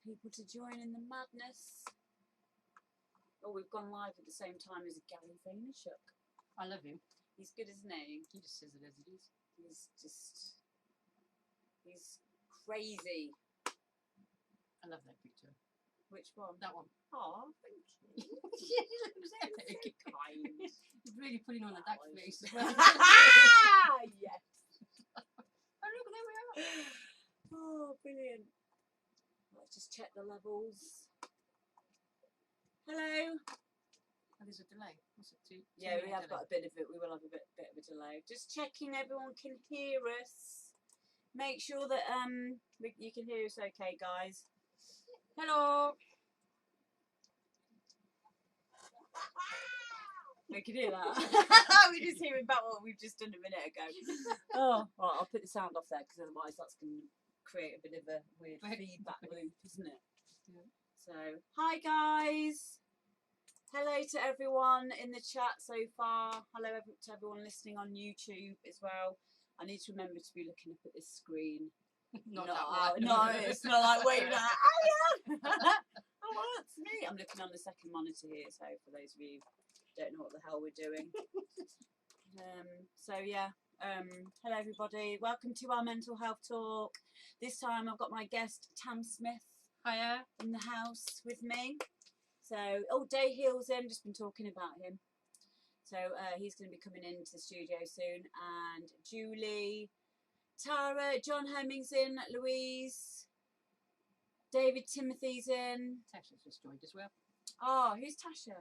people to join in the madness. Oh, we've gone live at the same time as Gary Vaynerchuk. I love him. He's good, isn't he? He just says it as it is. He's crazy. I love that picture. Which one? That one. Oh, thank you. Yeah, he looks epic. So kind. He's really putting on a duck face. Yes. Oh, look, there we are. Oh, brilliant. Let's just check the levels. Hello. Oh, there's a delay. What's it? Two Yeah, we have delay. got a bit of it. We will have a bit of a delay. Just checking everyone can hear us. Make sure that you can hear us okay, guys. Hello. We can hear that. We're just hearing about what we've just done a minute ago. Oh, right, I'll put the sound off there because otherwise that's going to create a bit of a weird feedback loop, isn't it? Yeah. So, hi guys. Hello to everyone in the chat so far. Hello to everyone listening on YouTube as well. I need to remember to be looking up at this screen. Not No, that one. no, it's not like waving like, oh yeah, oh it's me. I'm looking on the second monitor here, so for those of you who don't know what the hell we're doing. So yeah, hello everybody. Welcome to our mental health talk. This time I've got my guest Tam Smith Hiya. in the house with me. So, oh, Day Heel's in, just been talking about him. So he's going to be coming into the studio soon. And Julie, Tara, John Hemming's in, Louise, David Timothy's in. Tasha's just joined as well. Oh, who's Tasha?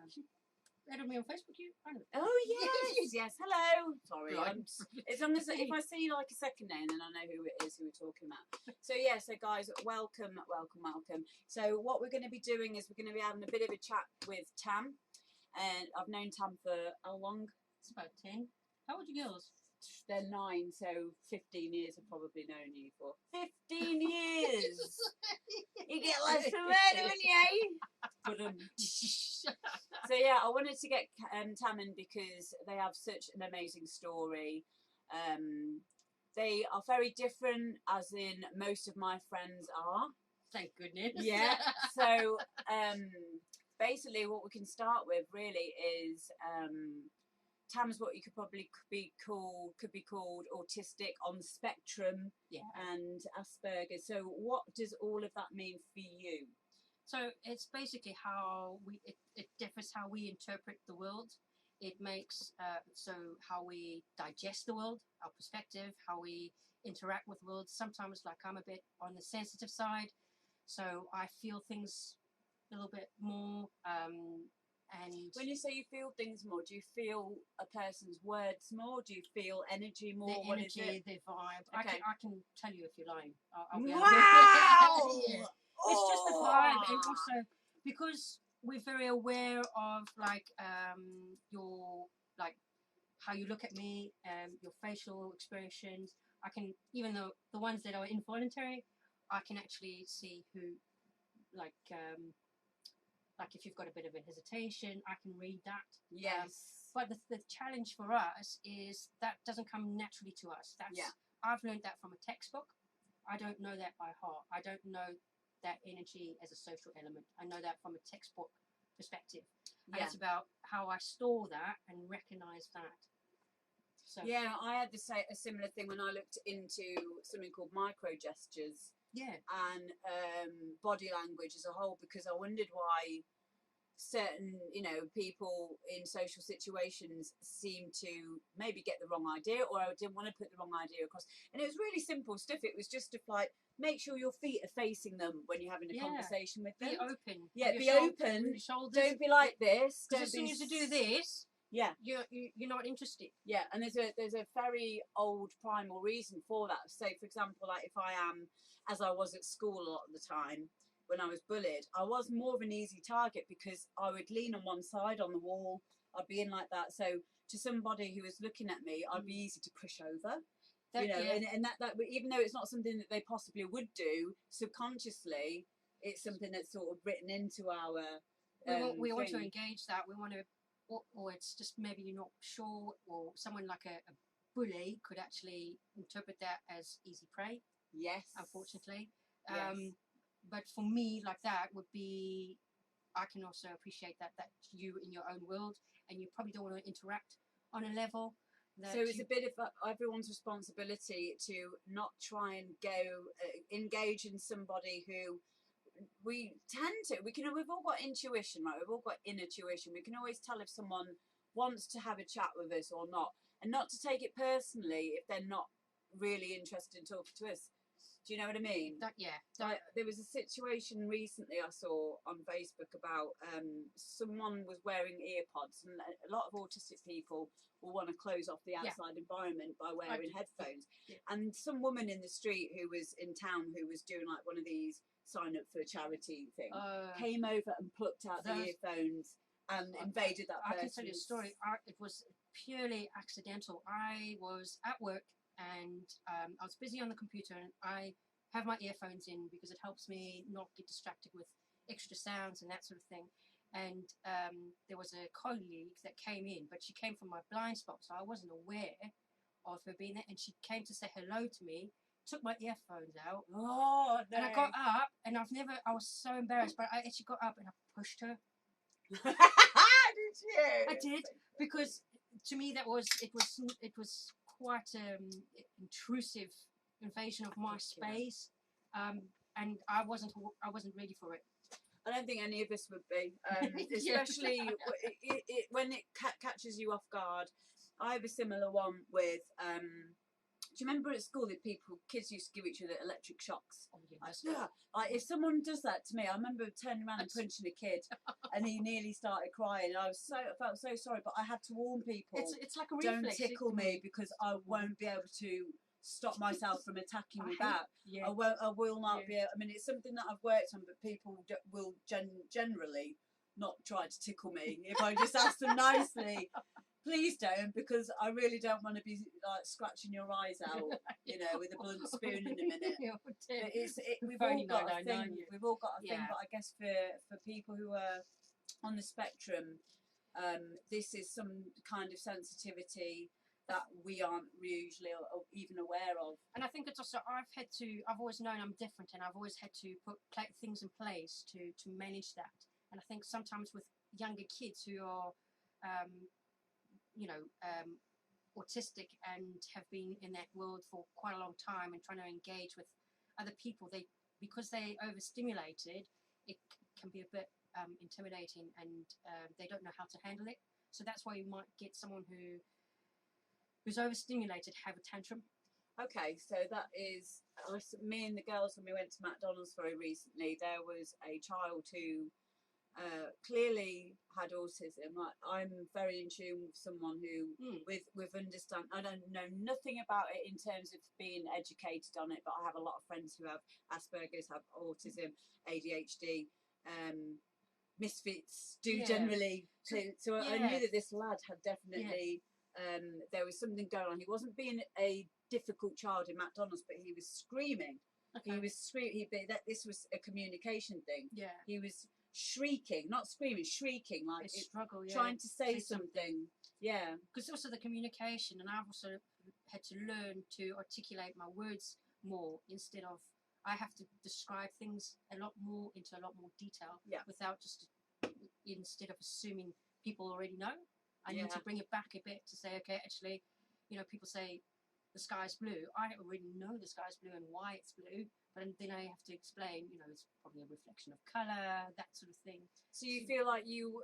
Added me on Facebook, you? I know. Oh, yes, yes, hello. Sorry, Right. as long as if I see like a second name, then I know who it is who we're talking about. So yeah, so guys, welcome. So what we're going to be doing is we're going to be having a bit of a chat with Tam, and I've known Tam for how long? It's about 10. How old are your girls? They're 9, so 15 years I've probably known you for. 15 years! You get less from it, don't you? So yeah, I wanted to get Tam in because they have such an amazing story. They are very different, as in most of my friends are. Thank goodness. Yeah. So basically, what we can start with really is Tam's what you could probably could be called autistic on the spectrum, Yeah. and Asperger's. So what does all of that mean for you? So it's basically how it differs how we interpret the world. It makes so how we digest the world, our perspective, how we interact with the world. Sometimes, like, I'm a bit on the sensitive side, so I feel things a little bit more. And When you say you feel things more, do you feel a person's words more? Do you feel energy more? the What is energy, it? the vibe. Okay. I can tell you if you're lying. I'll be Wow! Yeah. It's just the vibe, and also because we're very aware of your how you look at me, your facial expressions. I can, even though the ones that are involuntary, I can actually see who like if you've got a bit of a hesitation, I can read that. Yes. But the challenge for us is that doesn't come naturally to us. I've learned that from a textbook. I don't know that by heart. I don't know that energy as a social element. I know that from a textbook perspective. And it's about how I store that and recognize that. So yeah, I had a similar thing when I looked into something called micro gestures. Yeah. And body language as a whole, because I wondered why certain, people in social situations seem to maybe get the wrong idea, or I didn't want to put the wrong idea across. And it was really simple stuff. It was just like, make sure your feet are facing them when you're having a conversation with them. Be open. Yeah, be open. Don't be like this. Because as soon as you do this, you're not interested. Yeah, and there's a very old primal reason for that. So, for example, like if I am, as I was at school a lot of the time when I was bullied, I was more of an easy target because I would lean on one side on the wall. I'd be in like that. So to somebody who was looking at me, I'd be easy to push over. And that even though it's not something that they possibly would do subconsciously, it's something that's sort of written into our. We want to engage that. We want to. Or it's just maybe you're not sure, or someone like a bully could actually interpret that as easy prey. Yes. Unfortunately. Yes. but for me, like that would be, I can also appreciate that you in your own world, and you probably don't want to interact on a level. So it's a bit of everyone's responsibility to not try and engage in somebody who we've all got intuition, right? We've all got inner tuition. We can always tell if someone wants to have a chat with us or not, and not to take it personally if they're not really interested in talking to us. Do you know what I mean? There was a situation recently I saw on Facebook about someone was wearing earpods, and a lot of autistic people will want to close off the outside environment by wearing headphones. And some woman in the street who was in town, who was doing like one of these sign up for a charity thing, came over and plucked out the earphones and invaded that person. I can tell you a story. It was purely accidental. I was at work, and I was busy on the computer, and I have my earphones in because it helps me not get distracted with extra sounds and that sort of thing. And there was a colleague that came in, but she came from my blind spot, so I wasn't aware of her being there. And she came to say hello to me, took my earphones out. Oh, no. And I got up, and I was so embarrassed, but I actually got up and I pushed her. Did you? I did, because to me it was quite intrusive invasion of my space, and I wasn't ready for it. I don't think any of us would be, especially when it catches you off guard. I have a similar one with. Do you remember at school that kids used to give each other electric shocks? Oh, yeah. Like if someone does that to me, I remember turning around and punching a kid, and he nearly started crying. I felt so sorry, but I had to warn people. It's like a reflex. Don't tickle me, because I won't be able to stop myself from attacking you back. Yeah. I will not be able. I mean, it's something that I've worked on, but people will generally not try to tickle me if I just ask them nicely. Please don't, because I really don't want to be like scratching your eyes out, with a blunt spoon in a minute. We've all got a thing. We've all got a thing, but I guess for people who are on the spectrum, this is some kind of sensitivity that we aren't usually even aware of. And I think it's also I've always known I'm different, and I've always had to put things in place to manage that. And I think sometimes with younger kids who are autistic and have been in that world for quite a long time and trying to engage with other people, because they're overstimulated, it can be a bit intimidating, and they don't know how to handle it. So that's why you might get someone who's overstimulated have a tantrum. Okay, so that is me and the girls when we went to McDonald's very recently. There was a child who clearly had autism. I'm very in tune with someone who with understand. I don't know nothing about it in terms of being educated on it, but I have a lot of friends who have Asperger's, have autism, ADHD, misfits generally. So I knew that this lad had definitely there was something going on. He wasn't being a difficult child in McDonald's, but he was screaming. Okay. He was screaming. This was a communication thing. Yeah. He was shrieking, not screaming, shrieking, like struggle, trying to say something. Yeah. Because also the communication, and I've also had to learn to articulate my words more instead of I have to describe things a lot more into a lot more detail. Yeah. Without instead of assuming people already know. I need to bring it back a bit to say, okay, actually, people say the sky's blue. I already know the sky's blue and why it's blue, but then I have to explain, it's probably a reflection of colour, that sort of thing. So you feel like you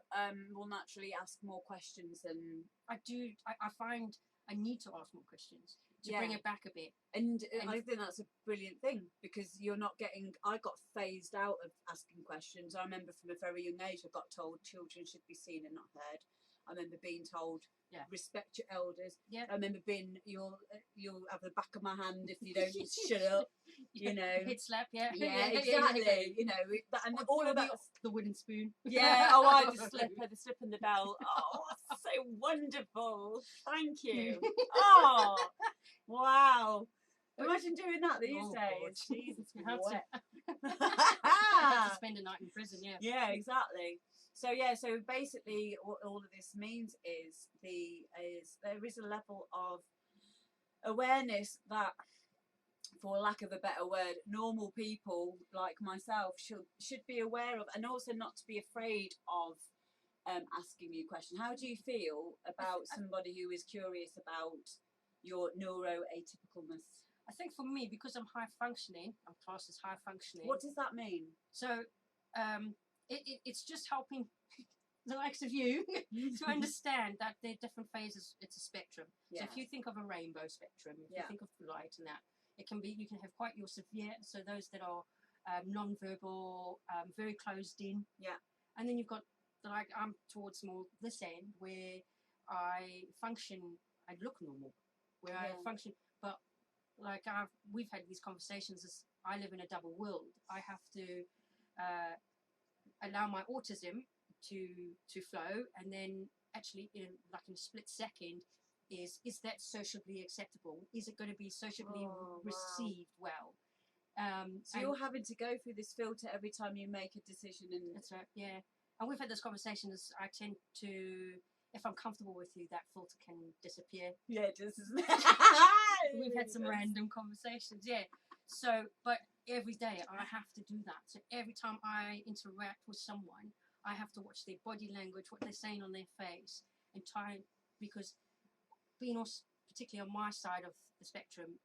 will naturally ask more questions than... I do. I find I need to ask more questions to bring it back a bit. And I think that's a brilliant thing, because you're not getting... I got phased out of asking questions. I remember from a very young age I got told children should be seen and not heard. I remember being told, respect your elders. Yeah. I remember being, you'll have the back of my hand if you don't shut up. Hit slap. Yeah. Yeah, exactly. And all of that. The wooden spoon. Yeah. Oh, I the slip and the bell. Oh, so wonderful. Thank you. Oh, wow. Imagine doing that these days. Jesus, you have to spend a night in prison. Yeah. Yeah, exactly. So basically all of this means is there is a level of awareness that for lack of a better word, normal people like myself should be aware of, and also not to be afraid of asking you questions. How do you feel about somebody who is curious about your neuroatypicalness? I think for me, because I'm high functioning, I'm classed as high functioning. What does that mean? So it's just helping the likes of you to understand that there are different phases. It's a spectrum. Yeah. So if you think of a rainbow spectrum, if you think of light and that, it can be, you can have quite your severe, so those that are non-verbal, very closed in. Yeah. And then you've got, like, I'm towards more this end where I function, I look normal, where I function, but like we've had these conversations as I live in a double world. I have to allow my autism to flow, and then actually in a split second is that socially acceptable? Is it going to be socially received well? So you're having to go through this filter every time you make a decision. And that's right, yeah. And we've had this conversation as I tend to, if I'm comfortable with you, that filter can disappear. Yeah, it does, isn't it? We've had some random conversations, yeah. So, but every day I have to do that. So every time I interact with someone, I have to watch their body language, what they're saying on their face, and try, because being also, particularly on my side of the spectrum,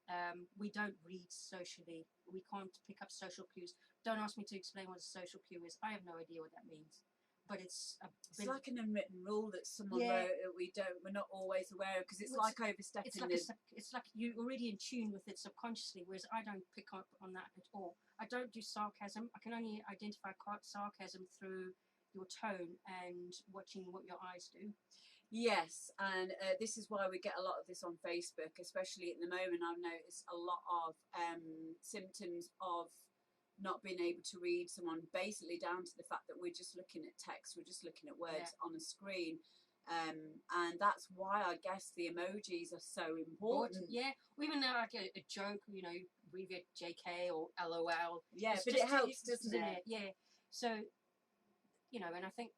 we don't read socially. We can't pick up social cues. Don't ask me to explain what a social cue is. I have no idea what that means. But it's like an unwritten rule that someone wrote that we're not always aware of, because it's like overstepping. It's like you're already in tune with it subconsciously, whereas I don't pick up on that at all. I don't do sarcasm. I can only identify sarcasm through your tone and watching what your eyes do. Yes, and this is why we get a lot of this on Facebook, especially at the moment. I've noticed a lot of symptoms of not being able to read someone, basically down to the fact that we're just looking at text, we're just looking at words on a screen, and that's why I guess the emojis are so important. Yeah, even though like a joke, you know, abbreviate JK or LOL. Yeah, but it helps, doesn't it? Yeah. So, you know, and I think,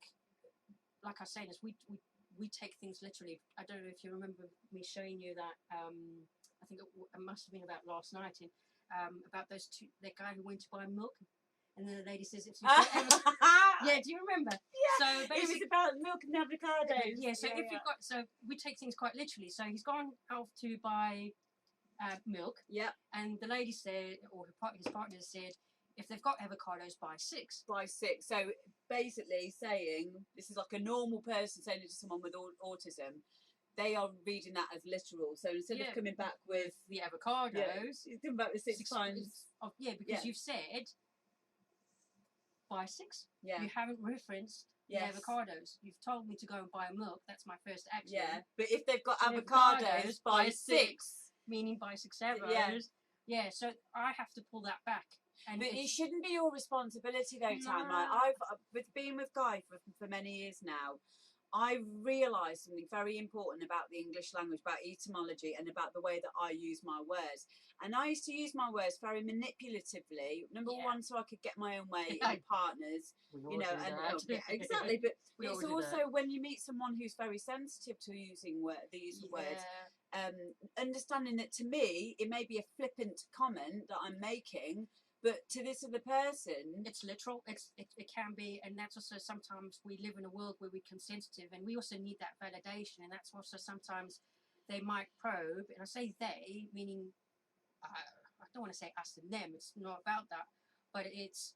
like I was saying, is we take things literally. I don't know if you remember me showing you that. I think it must have been about last night. About that guy who went to buy milk, and then the lady says, "If you yeah, do you remember?" Yeah. So it was about milk and avocados. Yeah. So if you've got, so we take things quite literally. So he's gone out to buy milk. Yeah. And the lady said, or his partner said, if they've got avocados, buy 6. Buy 6. So basically saying, this is like a normal person saying it to someone with autism. They are reading that as literal. So instead of coming back with the avocados, you're coming back with 6 times. Because you've said buy 6. Yeah. You haven't referenced the avocados. You've told me to go and buy milk. That's my first action. Yeah. But if they've got avocados, buy 6. Meaning buy 6 avocados. Yeah. So I have to pull that back. And but it shouldn't be your responsibility though, Tam. Like I've been with Guy for many years now. I realised something very important about the English language, about etymology, and about the way that I use my words. And I used to use my words very manipulatively. Number one, so I could get my own way in partners, you know, exactly. But it's also when you meet someone who's very sensitive to using these words, understanding that to me it may be a flippant comment that I'm making. But to this other person, it's literal. It can be, and that's also sometimes we live in a world where we're sensitive, and we also need that validation. And that's also sometimes they might probe, and I say they, meaning I don't want to say us and them. It's not about that, but it's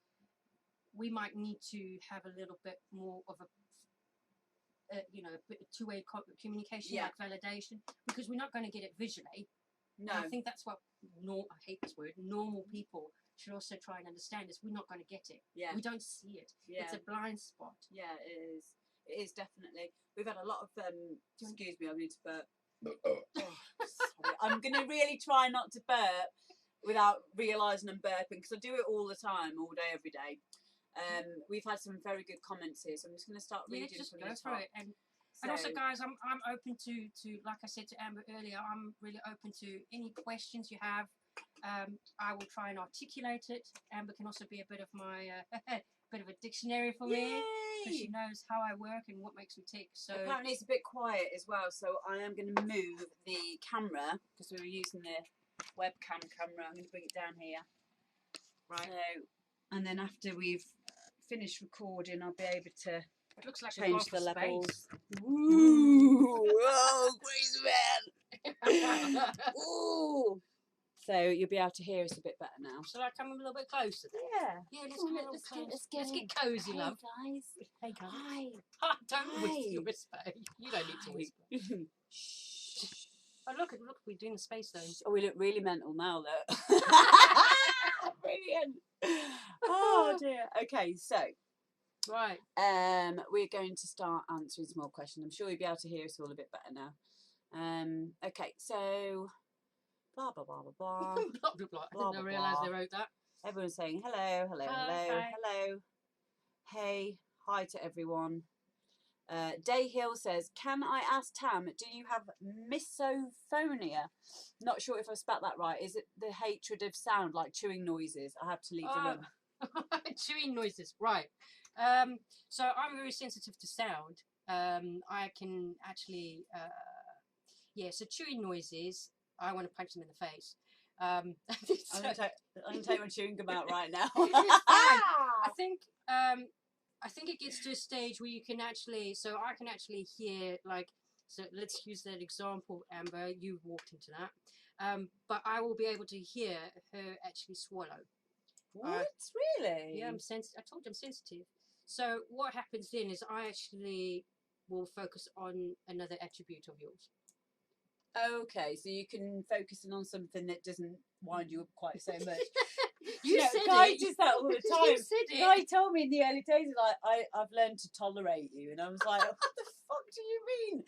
we might need to have a little bit more of a two-way communication, like validation, because we're not going to get it visually. No, and I think that's what I hate this word. Normal people should also try and understand is we're not going to get it. Yeah. We don't see it. Yeah. It's a blind spot. Yeah, it is. It is definitely. We've had a lot of excuse me, I need to burp. Sorry. I'm going to really try not to burp without realising I'm burping, because I do it all the time, all day, every day. We've had some very good comments here, so I'm just going to start reading from the top. And also, guys, I'm open to, like I said to Amber earlier, I'm really open to any questions you have. I will try and articulate it. Amber can also be a bit of my bit of a dictionary for me, because she knows how I work and what makes me tick. So apparently it's a bit quiet as well, so I am going to move the camera, because we were using webcam camera. I'm going to bring it down here. Right. So, and then after we've finished recording, I'll be able to It looks like change the levels. Space. Ooh, oh, crazy man! Ooh. So you'll be able to hear us a bit better now. Shall I come a little bit closer then? Yeah. Let's come a little closer. Let's get cozy, love. Guys. Hey guys. Hi. Don't whisper. You don't need to whisper. Shh. Oh look, we're doing the space though. Oh, we look really mental now, look. Brilliant. Oh dear. Okay, so right. we're going to start answering some more questions. I'm sure you'll be able to hear us all a bit better now. Okay, so blah blah blah blah blah. Blah blah blah. I didn't realise they wrote that. Everyone's saying hello, hello, Hi, hello, hi. hello. Hey, hi to everyone. Day Hill says, can I ask Tam, do you have misophonia? Not sure if I spelt that right. Is it the hatred of sound, like chewing noises? I have to leave the room. Chewing noises, right. So I'm very sensitive to sound. I can actually, so chewing noises, I want to punch them in the face. I'm going to take my chewing gum out right now. I think it gets to a stage where you can actually, so I can actually hear, like, so let's use that example, Amber, you walked into that, but I will be able to hear her actually swallow. What? Really? Yeah, I told you I'm sensitive. So what happens then is I actually will focus on another attribute of yours. Okay, so you can focus on something that doesn't wind you up quite so much. You said Guy it. does that all the time. You said it. Guy told me in the early days, like, I've learned to tolerate you, and I was like, what the fuck do you mean?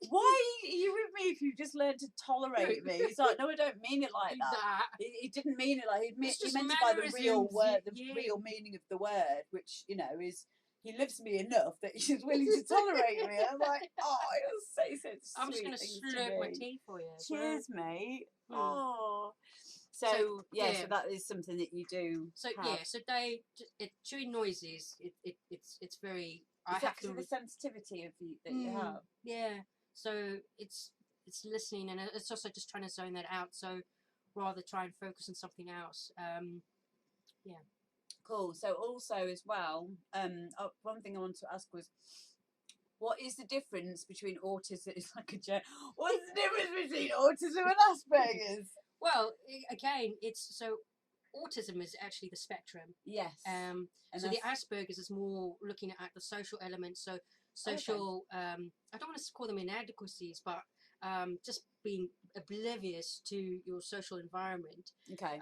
Why are you with me if you just learned to tolerate me? He's like, no, I don't mean it like that. He didn't mean it like he meant it by the real word, the real meaning of the word, which is. He loves me enough that he's willing to tolerate me. I'm like, oh, you're so I'm just going to slurp my tea for you. Cheers, mate. Oh. So that is something that you do. So have. so chewing noises. It's very. I have to the sensitivity of that you have. Yeah. So it's listening, and it's also just trying to zone that out. So rather try and focus on something else. Yeah. Cool. So also as well, one thing I wanted to ask was, what is the difference between autism? It's like what's the difference between autism and Asperger's? Well, again, autism is actually the spectrum. Yes. So the Asperger's is more looking at the social elements. So social, I don't want to call them inadequacies, but just being oblivious to your social environment. Okay.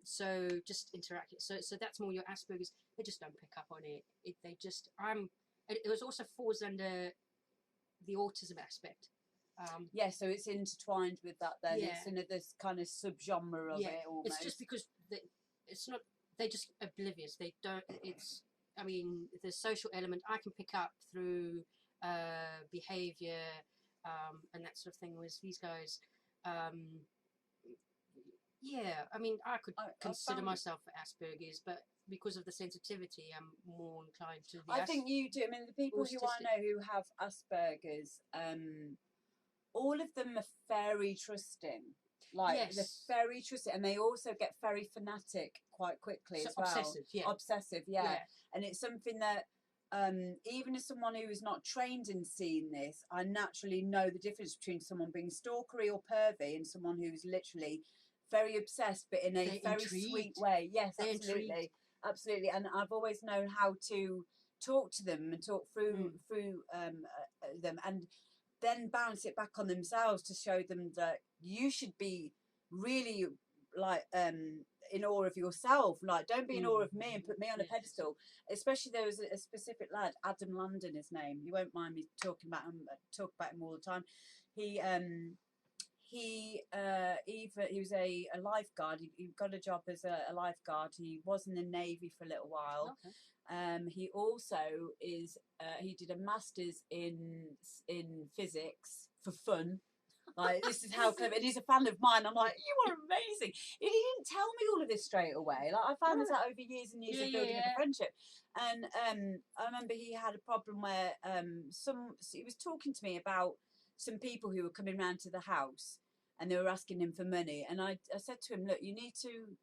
So just interacting. So that's more your Asperger's. They just don't pick up on it. It was also falls under the autism aspect. So it's intertwined with that then. Yeah. It's in this kind of subgenre of it almost. It's just because they're just oblivious. They don't, the social element I can pick up through behaviour and that sort of thing, whereas these guys, I could consider myself Asperger's, but because of the sensitivity, I'm more inclined to the I think you do. I mean, the people who I know who have Asperger's, all of them are very trusting. Like, they're very trusting, and they also get very fanatic quite quickly as well. Obsessive, yeah. And it's something that, even as someone who is not trained in seeing this, I naturally know the difference between someone being stalkery or pervy and someone who's literally very obsessed, but in a very sweet way. Yes, absolutely. Absolutely. And I've always known how to talk to them and talk through them, and then bounce it back on themselves to show them that you should be really like in awe of yourself. Like, don't be in awe of me and put me on a pedestal. Especially there was a specific lad, Adam London, his name. You won't mind me talking about him. Talk about him all the time. He was a lifeguard. He got a job as a lifeguard. He was in the Navy for a little while. Okay. He also is. He did a master's in physics for fun. Like, this is how clever. And he's a fan of mine. I'm like, you are amazing. He didn't tell me all of this straight away. Like, I found this out over years and years of building up a friendship. And I remember he had a problem where he was talking to me about some people who were coming round to the house, and they were asking him for money. And I said to him, look, you need to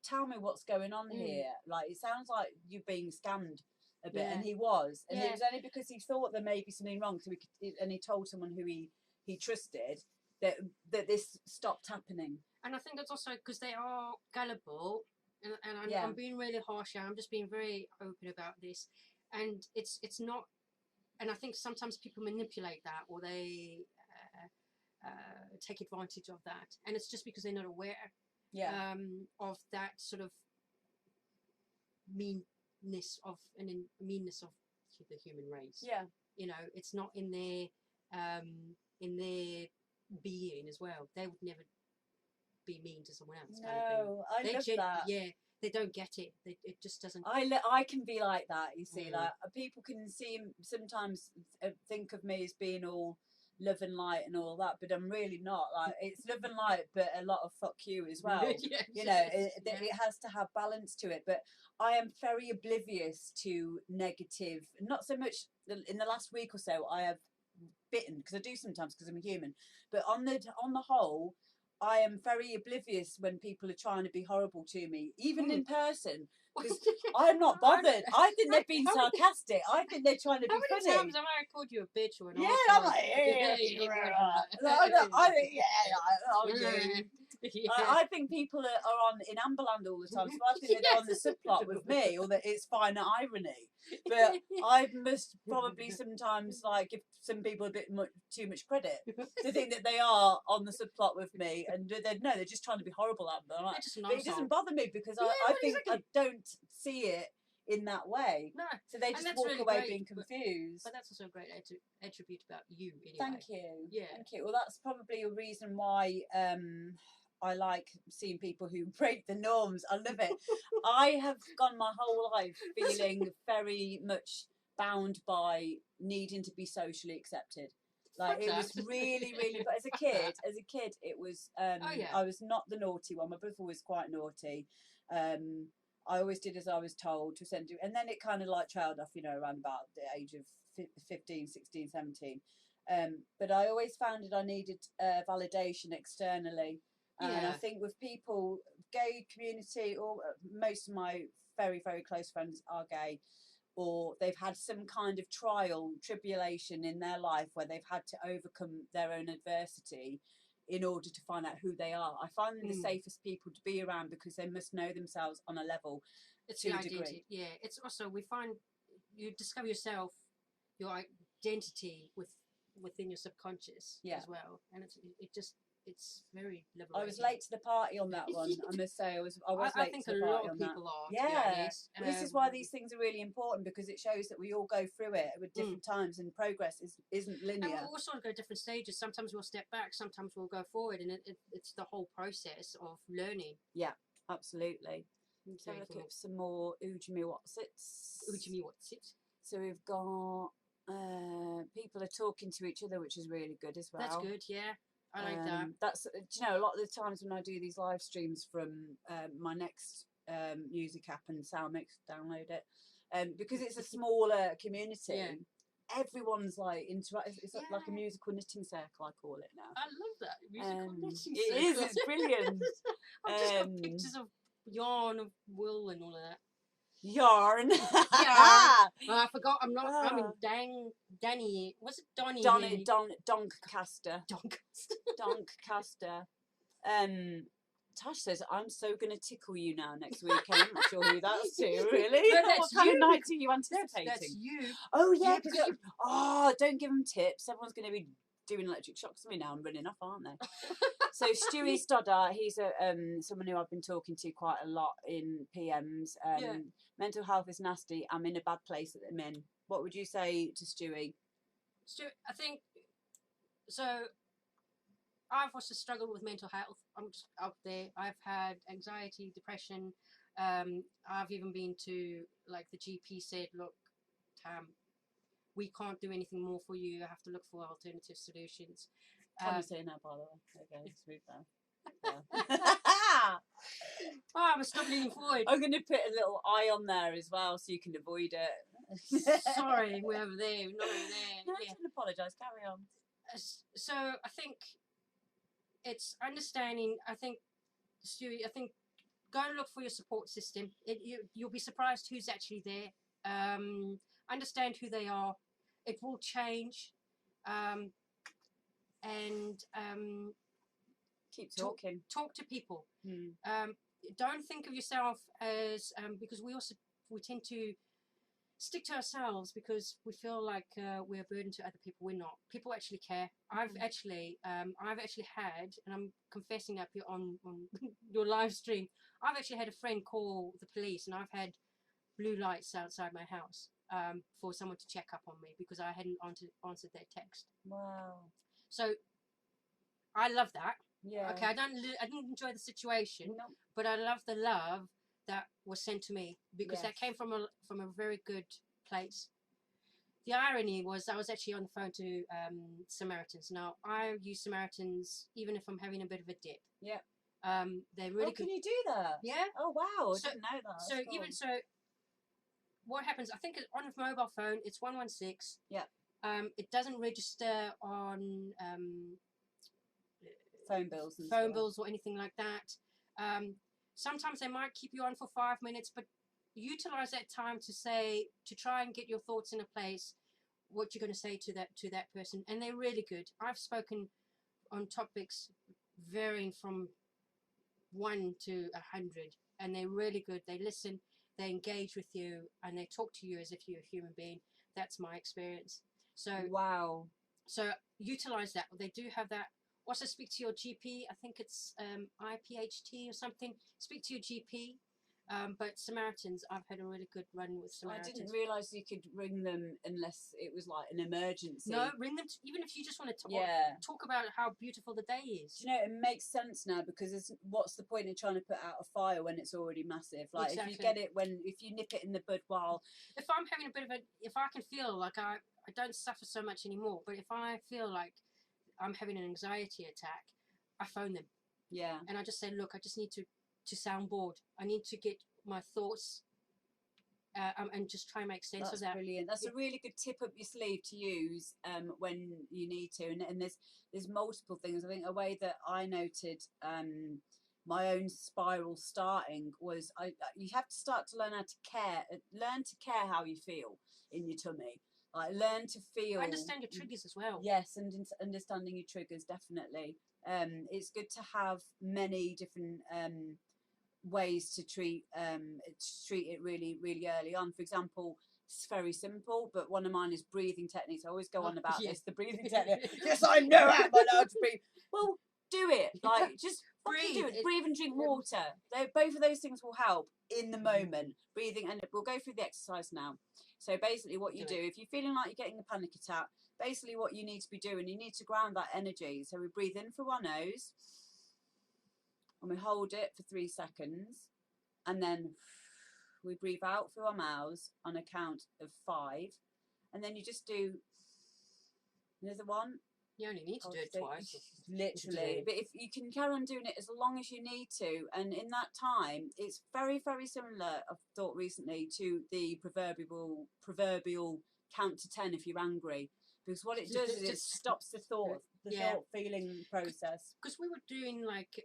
tell me what's going on here. Like, it sounds like you're being scammed a bit. And he was. And it was only because he thought there may be something wrong. So and he told someone who he trusted that this stopped happening. And I think that's also because they are gullible. And I'm being really harsh here. I'm just being very open about this. And it's not. And I think sometimes people manipulate that, or they take advantage of that. And it's just because they're not aware of that sort of meanness of the human race. Yeah. You know, it's not in their being as well. They would never be mean to someone else. No, kind of thing. I love that. Yeah, they don't get it. It just doesn't. I can be like that. You see, like people can sometimes think of me as being all love and light and all that, but I'm really not. Like, it's love and light, but a lot of fuck you as well. You know, it has to have balance to it. But I am very oblivious to negative. Not so much in the last week or so. I have bitten, because I do sometimes, because I'm a human. But on the whole, I am very oblivious when people are trying to be horrible to me, even in person, because I'm not bothered. I think they're being sarcastic. I think they're trying to be funny. How many times have I called you a bitch or an arsehole? I'm like, I think people are on in Amberland all the time, so I think they're on the subplot with me, or that it's fine irony. But I must probably sometimes like give some people a bit too much credit to think that they are on the subplot with me, and they're just trying to be horrible at them. Like, but it doesn't bother me, because I think I don't see it in that way. No. So they just walk away being confused. But that's also a great attribute about you, anyway. Thank you. Yeah. Thank you. Well, that's probably a reason why I like seeing people who break the norms. I love it. I have gone my whole life feeling very much bound by needing to be socially accepted. Like, it was really, really. But as a kid, it was. I was not the naughty one. My brother was quite naughty. I always did as I was told to send you, and then it kind of like trailed off, you know, around about the age of 15, 16, 17. But I always found that I needed validation externally. And I think with people, gay community, or most of my very, very close friends are gay, or they've had some kind of tribulation in their life where they've had to overcome their own adversity in order to find out who they are. I find them the safest people to be around, because they must know themselves on a level. It's to a degree. Yeah, it's also, we find you discover yourself, your identity within your subconscious as well, and it's very liberating. I was late to the party on that one. I must say, I was late think to the party on that. a lot of people are. Yeah, this is why these things are really important, because it shows that we all go through it with different times, and progress isn't linear. And we'll all sort of go different stages. Sometimes we'll step back, sometimes we'll go forward, and it's the whole process of learning. Yeah, absolutely. So look at some more Ujimi Watsits. So we've got people are talking to each other, which is really good as well. That's good, yeah. I like that. That's, you know, a lot of the times when I do these live streams from my next music app and Soundmix, download it, because it's a smaller community. Yeah. Everyone's like interactive. It's like a musical knitting circle, I call it now. I love that musical knitting circle. It is. It's brilliant. I've just got pictures of yarn, of wool, and all of that. Yarn. I forgot. I'm in Danny. Was it Donny? Doncaster. Doncaster. Tash says, I'm so going to tickle you now next weekend. I'm not sure who that's to, really. What kind of night are you anticipating? That's you. Oh, yeah. Don't give them tips. Everyone's going to be doing electric shocks to me now and running off, aren't they? So Stewie Stoddart, he's someone who I've been talking to quite a lot in PMs. Mental health is nasty. I'm in a bad place at the minute. What would you say to Stewie? I think so. I've also struggled with mental health. I'm just up there. I've had anxiety, depression. I've even been to, like, the GP said, look, Tam, we can't do anything more for you. You have to look for alternative solutions. I'm saying that, by the way. Okay, let's move down. I'm stop leaning forward. I'm going to put a little eye on there as well, so you can avoid it. Sorry, we're over there. We're not over there. No, I didn't apologise. Carry on. So I think it's understanding. I think, Stu, I think go and look for your support system. You'll be surprised who's actually there. Understand who they are. It will change. And keep talking. Talk to people. Don't think of yourself as because we tend to stick to ourselves because we feel like we're a burden to other people. We're not. People actually care. I've actually had, and I'm confessing up here on your live stream, I've actually had a friend call the police, and I've had blue lights outside my house for someone to check up on me because I hadn't answered their text. Wow. So I love that. Yeah. Okay, I didn't enjoy the situation, No. but I love the love that was sent to me because that came from a very good place. The irony was I was actually on the phone to Samaritans. Now I use Samaritans even if I'm having a bit of a dip. Yeah. They're really good. Can you do that? Yeah. Oh wow, I didn't know that. So cool. even so, what happens? I think on a mobile phone it's 116. Yeah. It doesn't register on phone bills and phone bills or anything like that. Sometimes they might keep you on for 5 minutes, but utilize that time to try and get your thoughts in a place, what you're going to say to that person. And they're really good. I've spoken on topics varying from 1 to 100, and they're really good. They listen, they engage with you, and they talk to you as if you're a human being. That's my experience. So wow. So utilize that. They do have that. Also speak to your GP. I think it's IPHT or something. Speak to your GP. But Samaritans, I've had a really good run with Samaritans. I didn't realise you could ring them unless it was like an emergency. No, ring them even if you just want to talk about how beautiful the day is. Do you know, it makes sense now because what's the point in trying to put out a fire when it's already massive? Like exactly. If you get it if you nip it in the bud while... If I'm having a bit of if I can feel like I don't suffer so much anymore, but if I feel like I'm having an anxiety attack, I phone them. Yeah. And I just say, look, I just need to soundboard. I need to get my thoughts and just try and make sense of that. That's brilliant. That's a really good tip up your sleeve to use when you need to. And there's multiple things. I think a way that I noted my own spiral starting was you have to start to learn how to care. Learn to care how you feel in your tummy. Like learn to feel. Understand your triggers as well. Yes, and understanding your triggers, definitely. It's good to have many different ways to treat it really, really early on. For example, it's very simple, but one of mine is breathing techniques. I always go on about this, the breathing technique. Yes, I know how am I allowed to breathe. Well, do it. Like just breathe. Do it. Breathe and drink water. Both of those things will help in the moment. Breathing, and we'll go through the exercise now. So basically what you do, if you're feeling like you're getting a panic attack, basically what you need to be doing, you need to ground that energy. So we breathe in through our nose and we hold it for 3 seconds, and then we breathe out through our mouths on a count of 5, and then you just do another one. You only need to do it twice. Literally. But if you can carry on doing it as long as you need to, and in that time, it's very, very similar, I've thought recently, to the proverbial count to 10 if you're angry. Because what it does is it stops the thought feeling process. Because we were doing like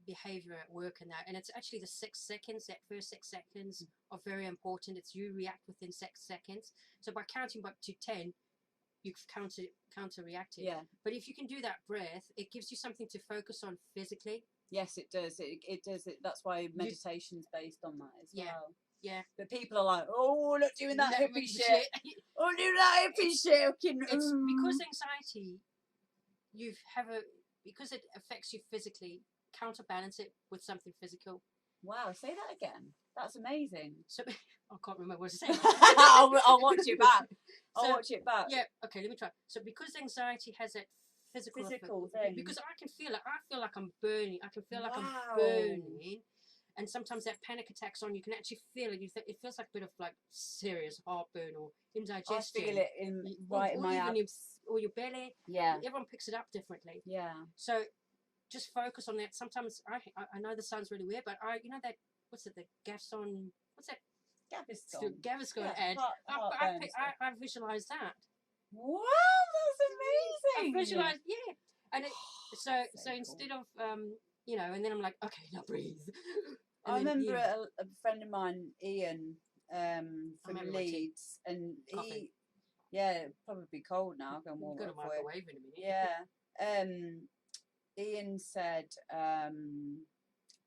behavior at work and that, and it's actually the 6 seconds, that first 6 seconds are very important. It's you react within 6 seconds. So by counting back to 10, you counter-reacting. Yeah. But if you can do that breath, it gives you something to focus on physically. Yes, it does. It does. That's why meditation's based on that as well. Yeah. But people are like, oh, not doing that hippie shit. Oh, do that hippie shit. It's because anxiety, because it affects you physically, counterbalance it with something physical. Wow, say that again. That's amazing. So I can't remember what I was saying. I'll watch it back. I'll watch it back. Yeah, okay, let me try. So because anxiety has that physical thing. Because I can feel it. I feel like I'm burning. I can feel like I'm burning. And sometimes that panic attacks on, you can actually feel it. It feels like a bit of like serious heartburn or indigestion. I feel it in my abs. Or your belly. Yeah. Everyone picks it up differently. Yeah. So just focus on that. Sometimes I know this sounds really weird, but that, what's it, the Gaviscon, what's that? Gaviscon ad. I visualize that. Wow, that's amazing. I visualize, And so cool. instead of you know, and then I'm like, okay, now breathe. I remember a friend of mine, Ian, from Leeds, and Coffee. probably cold now. I'll go and warm it up for you. Microwave in a minute. Yeah. Ian said,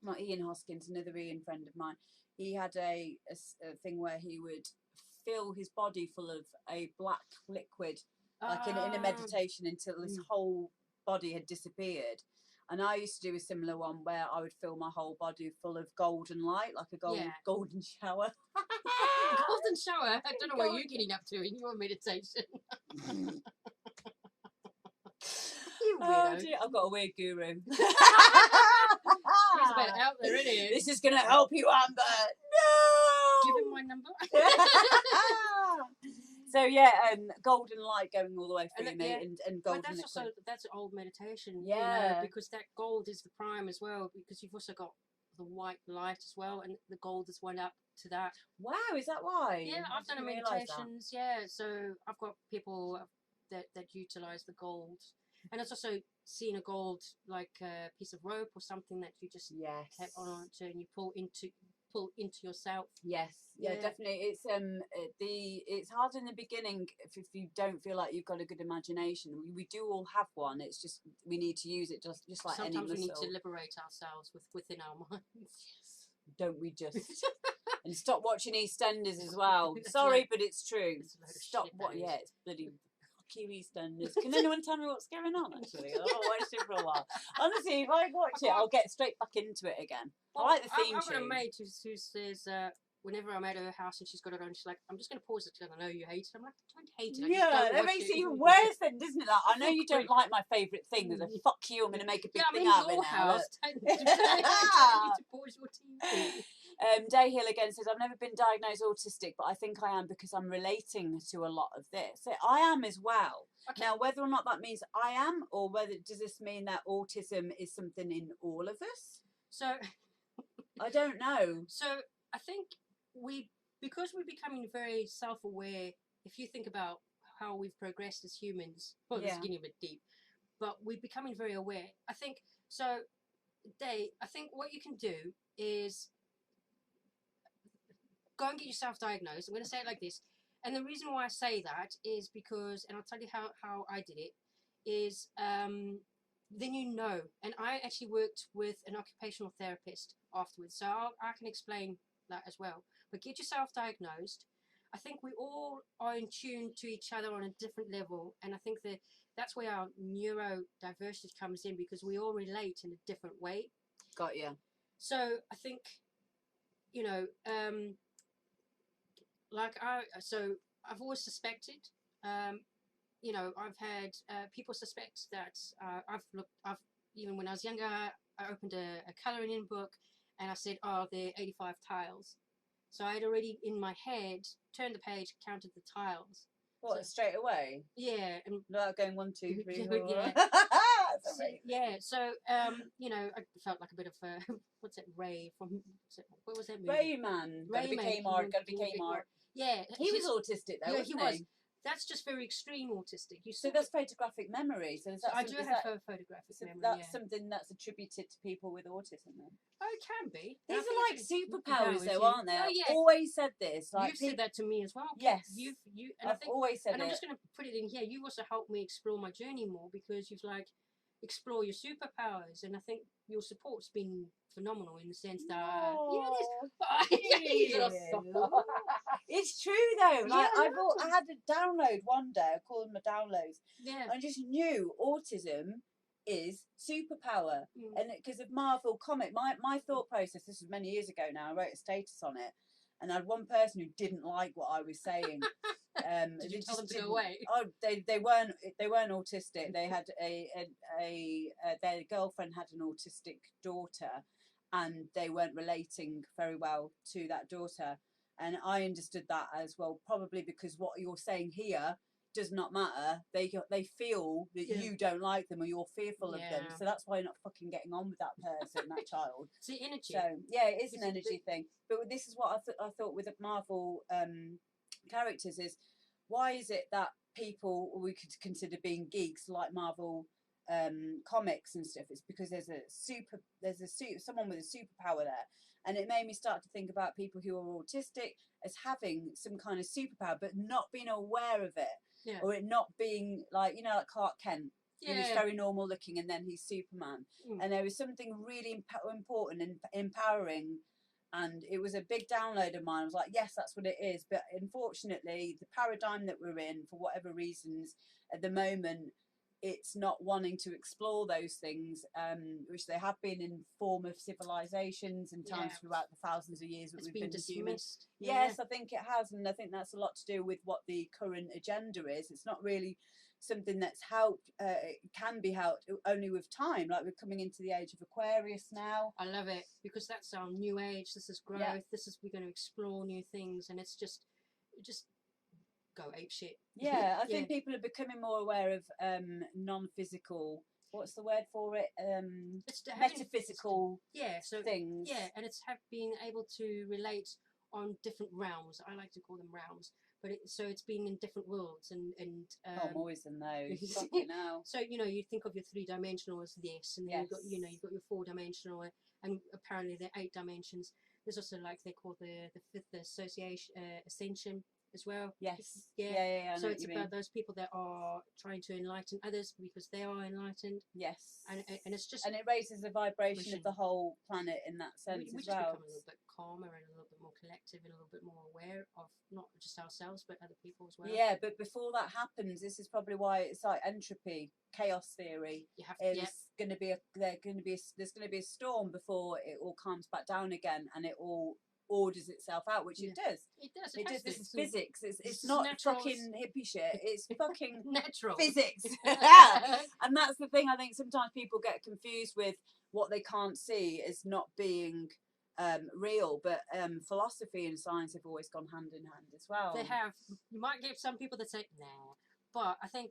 not Ian Hoskins, another Ian friend of mine. He had a thing where he would fill his body full of a black liquid, like in a meditation, until his whole body had disappeared. And I used to do a similar one where I would fill my whole body full of golden light, like a golden shower. Golden shower? I don't know what you're getting up to in your meditation. You weirdo. Oh, dear. I've got a weird guru. He's about out there, isn't he? This is going to help you, Amber. No! Give him my number. So yeah, golden light going all the way through me, and golden. But that's liquid. that's old meditation, yeah. You know, because that gold is the prime as well. Because you've also got the white light as well, and the gold is one up to that. Wow, is that why? Yeah, I've done meditations. Yeah, so I've got people that utilize the gold, and it's also seeing a gold like a piece of rope or something that you just tap on to, and you pull into yourself. Yes, yeah, definitely. It's hard in the beginning if you don't feel like you've got a good imagination. We do all have one. It's just we need to use it just like sometimes any muscle. We need to liberate ourselves within our minds. Yes. Don't we just? And stop watching EastEnders as well. Sorry, but it's true. Stop what? Yeah, it's bloody. EastEnders. Can anyone tell me what's going on? Actually, I've not watched it for a while. Honestly, if I watch it, I'll get straight back into it again. Well, I like the theme. I've got a mate who says whenever I'm at her house and she's got it on, she's like, "I'm just going to pause it because I know you hate it." I'm like, "I don't hate it." That makes it even worse, then, doesn't it? Like, I know you don't like my favourite thing. There's a fuck you. I'm going to make a big thing out of it now. You to pause your TV. Dayhill again says, I've never been diagnosed autistic, but I think I am because I'm relating to a lot of this. So I am as well. Okay. Now, whether or not that means I am, or whether does this mean that autism is something in all of us? So I don't know. So I think because we're becoming very self-aware, if you think about how we've progressed as humans, well, it's getting a bit deep, but we're becoming very aware. I think so. I think what you can do is go and get yourself diagnosed. I'm going to say it like this. And the reason why I say that is because, and I'll tell you how I did it, is then you know. And I actually worked with an occupational therapist afterwards, so I can explain that as well. But get yourself diagnosed. I think we all are in tune to each other on a different level, and I think that's where our neurodiversity comes in, because we all relate in a different way. Got you. So I think, you know, I've always suspected, you know, I've had people suspect that even when I was younger, I opened a colouring in book and I said, oh, there are 85 tiles. So I had already in my head turned the page, counted the tiles. What, so, straight away? Yeah. And without going 1, 2, 3, 4. Yeah. So, you know, I felt like a bit of a, what's it, Ray from, what was that movie? Rayman. Gotta be Kmart. Yeah. He was autistic though, wasn't he? That's just very extreme autistic. So that's photographic memory. So I do have photographic memory. That's something that's attributed to people with autism then? Oh, it can be. These are like superpowers though, aren't they? Oh, yeah. I've always said this. Like, you've said that to me as well. Yes. And I've always said it. And I'm just going to put it in here. You also helped me explore my journey more, because you've like explore your superpowers, and I think your support's been phenomenal in the sense that it's true though. Like I had a download one day. I called them a downloads. Yeah. I just knew autism is superpower, and because of Marvel comic, my thought process. This was many years ago now. I wrote a status on it, and I had one person who didn't like what I was saying. Did you tell them to go away? Oh, they weren't autistic. They had their girlfriend had an autistic daughter, and they weren't relating very well to that daughter. And I understood that as well, probably because what you're saying here does not matter. They feel that you don't like them or you're fearful of them, so that's why you're not fucking getting on with that person, that child. It's the energy. So yeah, it is an energy thing. But this is what I thought with the Marvel characters is, why is it that people we could consider being geeks like Marvel comics and stuff, it's because there's someone with a superpower there, and it made me start to think about people who are autistic as having some kind of superpower, but not being aware of it, or it not being like, you know, like Clark Kent. He was very normal looking, and then he's Superman. And there was something really important and empowering, and it was a big download of mine. I was like, yes, that's what it is. But unfortunately, the paradigm that we're in, for whatever reasons, at the moment, it's not wanting to explore those things, which they have been in form of civilizations and times throughout the thousands of years that we've been dismissed. Yes, I think it has, and I think that's a lot to do with what the current agenda is. It's not really something that's helped. It can be helped only with time. Like, we're coming into the age of Aquarius now. I love it, because that's our new age. This is growth. This is, we're going to explore new things, and it's just go ape shit. I think people are becoming more aware of non-physical, what's the word for it, it's metaphysical things, and it's being able to relate on different realms. I like to call them realms, but so it's been in different worlds, and I'm always in those. Fucking hell. So, you know, you think of your 3-dimensional as this, and then you've got your 4-dimensional, and apparently there are 8 dimensions. There's also, like, they call the fifth association, ascension as well. So it's about those people that are trying to enlighten others because they are enlightened. And it's just, and it raises the vibration of the whole planet in that sense we as well. just become a little bit calmer and a little bit more collective and a little bit more aware of not just ourselves but other people as well. But before that happens, this is probably why it's like entropy, chaos theory. There's going to be a storm before it all calms back down again, and it all orders itself out, which it does. It does. This is physics. It's not fucking hippie shit. It's fucking natural physics. And that's the thing. I think sometimes people get confused with what they can't see as not being real, but philosophy and science have always gone hand in hand as well. They have. You might get some people that say nah, but I think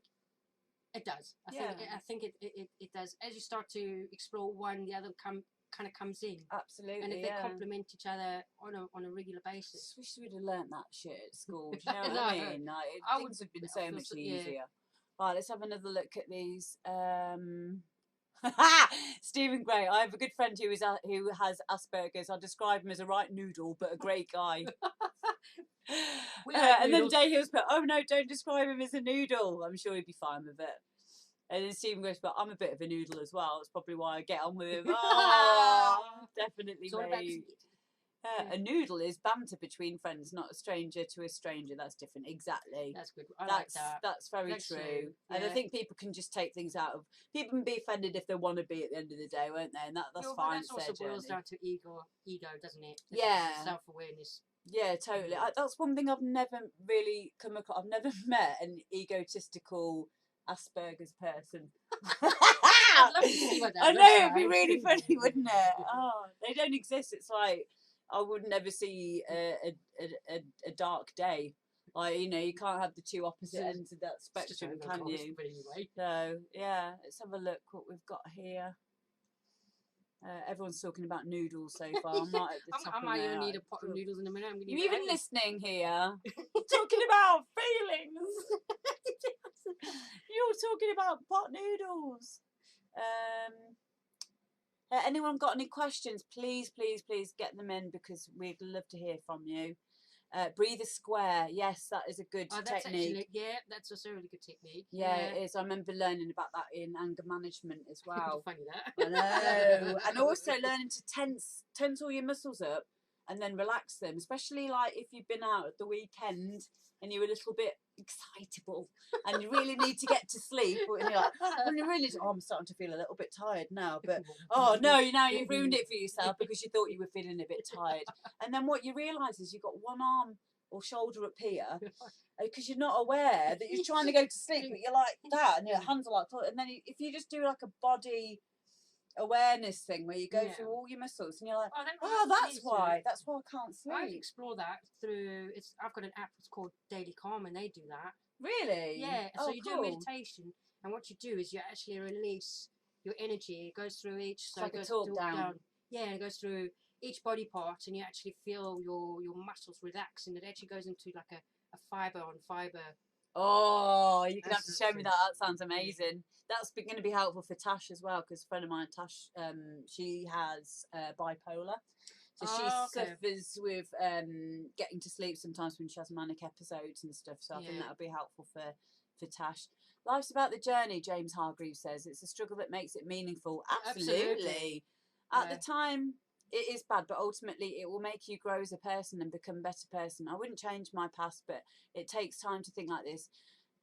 it does. I think it does. As you start to explore one, the other kind of comes in. Absolutely. And if they complement each other on a regular basis. I wish we'd have learnt that shit at school. Do you know what I mean? Like, things would have been so much easier. Right, let's have another look at these. Stephen Gray. I have a good friend who has Asperger's. I describe him as a right noodle, but a great guy. And then Jay Hills put, oh no, don't describe him as a noodle. I'm sure he'd be fine with it. And then Stephen goes, but I'm a bit of a noodle as well. That's probably why I get on with him. Oh, definitely me. A noodle is banter between friends, not a stranger to a stranger. That's different. Exactly. That's good. Like that. That's very true. And I think people can just take things out of... People can be offended if they want to be at the end of the day, won't they? And that's fine. That also boils down to ego, doesn't it? Self-awareness. Yeah, totally. That's one thing I've never really come across. I've never met an egotistical Asperger's person. I'd love to see what that I know, it'd be really funny, wouldn't it? Oh, they don't exist. It's like, I would never see a dark day. Like, you know, you can't have the two opposite ends of that spectrum, can you? Anyway. So, yeah, let's have a look what we've got here. Everyone's talking about noodles so far. I'm right at the top. I might even need a pot of noodles in a minute. You even listening here? Talking about feelings. You're talking about pot noodles. Anyone got any questions? Please get them in, because we'd love to hear from you. Breathe a square. Yes, that is a good technique. That's also a really good technique. Yeah, it is. I remember learning about that in anger management as well. Funny that. I know. And also learning to tense all your muscles up and then relax them, especially like if you've been out at the weekend and you're a little bit excitable and you really need to get to sleep, and you're like, I'm starting to feel a little bit tired now, but you've ruined it for yourself because you thought you were feeling a bit tired, and then what you realise is you've got one arm or shoulder up here because you're not aware that you're trying to go to sleep, but you're like that, and your hands are like, and then if you just do like a body awareness thing where you go through all your muscles and you're like, that's why I can't sleep. I explore that through I've got an app that's called Daily Calm, and they do that. Really? Yeah. So you do a meditation, and what you do is you actually release your energy. It goes through each. It's like a talk down. Yeah, and it goes through each body part, and you actually feel your muscles relax, and it actually goes into like a fiber on fiber Oh, you're gonna have to That's show me that. That sounds amazing. That's going to be helpful for Tash as well, because a friend of mine, Tash, she has bipolar, so she Oh, okay. suffers with getting to sleep sometimes when she has manic episodes and stuff. So I think that would be helpful for Tash. Life's about the journey, James Hargreaves says. It's a struggle that makes it meaningful. Absolutely. At the time, it is bad, but ultimately it will make you grow as a person and become a better person. I wouldn't change my past, but it takes time to think like this.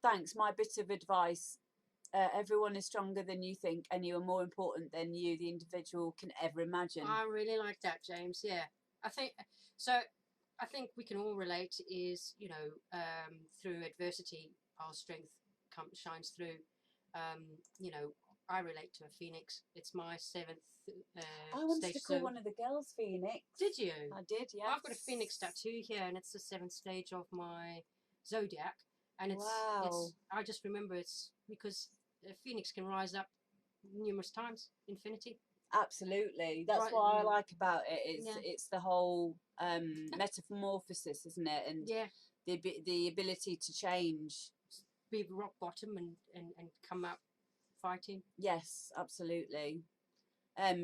Thanks. My bit of advice: everyone is stronger than you think, and you are more important than you, the individual, can ever imagine. I really like that, James. Yeah, I think so. I think we can all relate. Is through adversity, our strength shines through. I relate to a phoenix. It's my 7th I wanted stage to call zone. one of the girls Phoenix. Did you? I did, yeah. I've got a phoenix tattoo here, and it's the 7th stage of my zodiac. And Wow. I just remember it's because a phoenix can rise up numerous times, infinity. Absolutely. That's what I like about it. It's the whole metamorphosis, isn't it? And the ability to change. Be rock bottom and come out fighting. Yes, absolutely.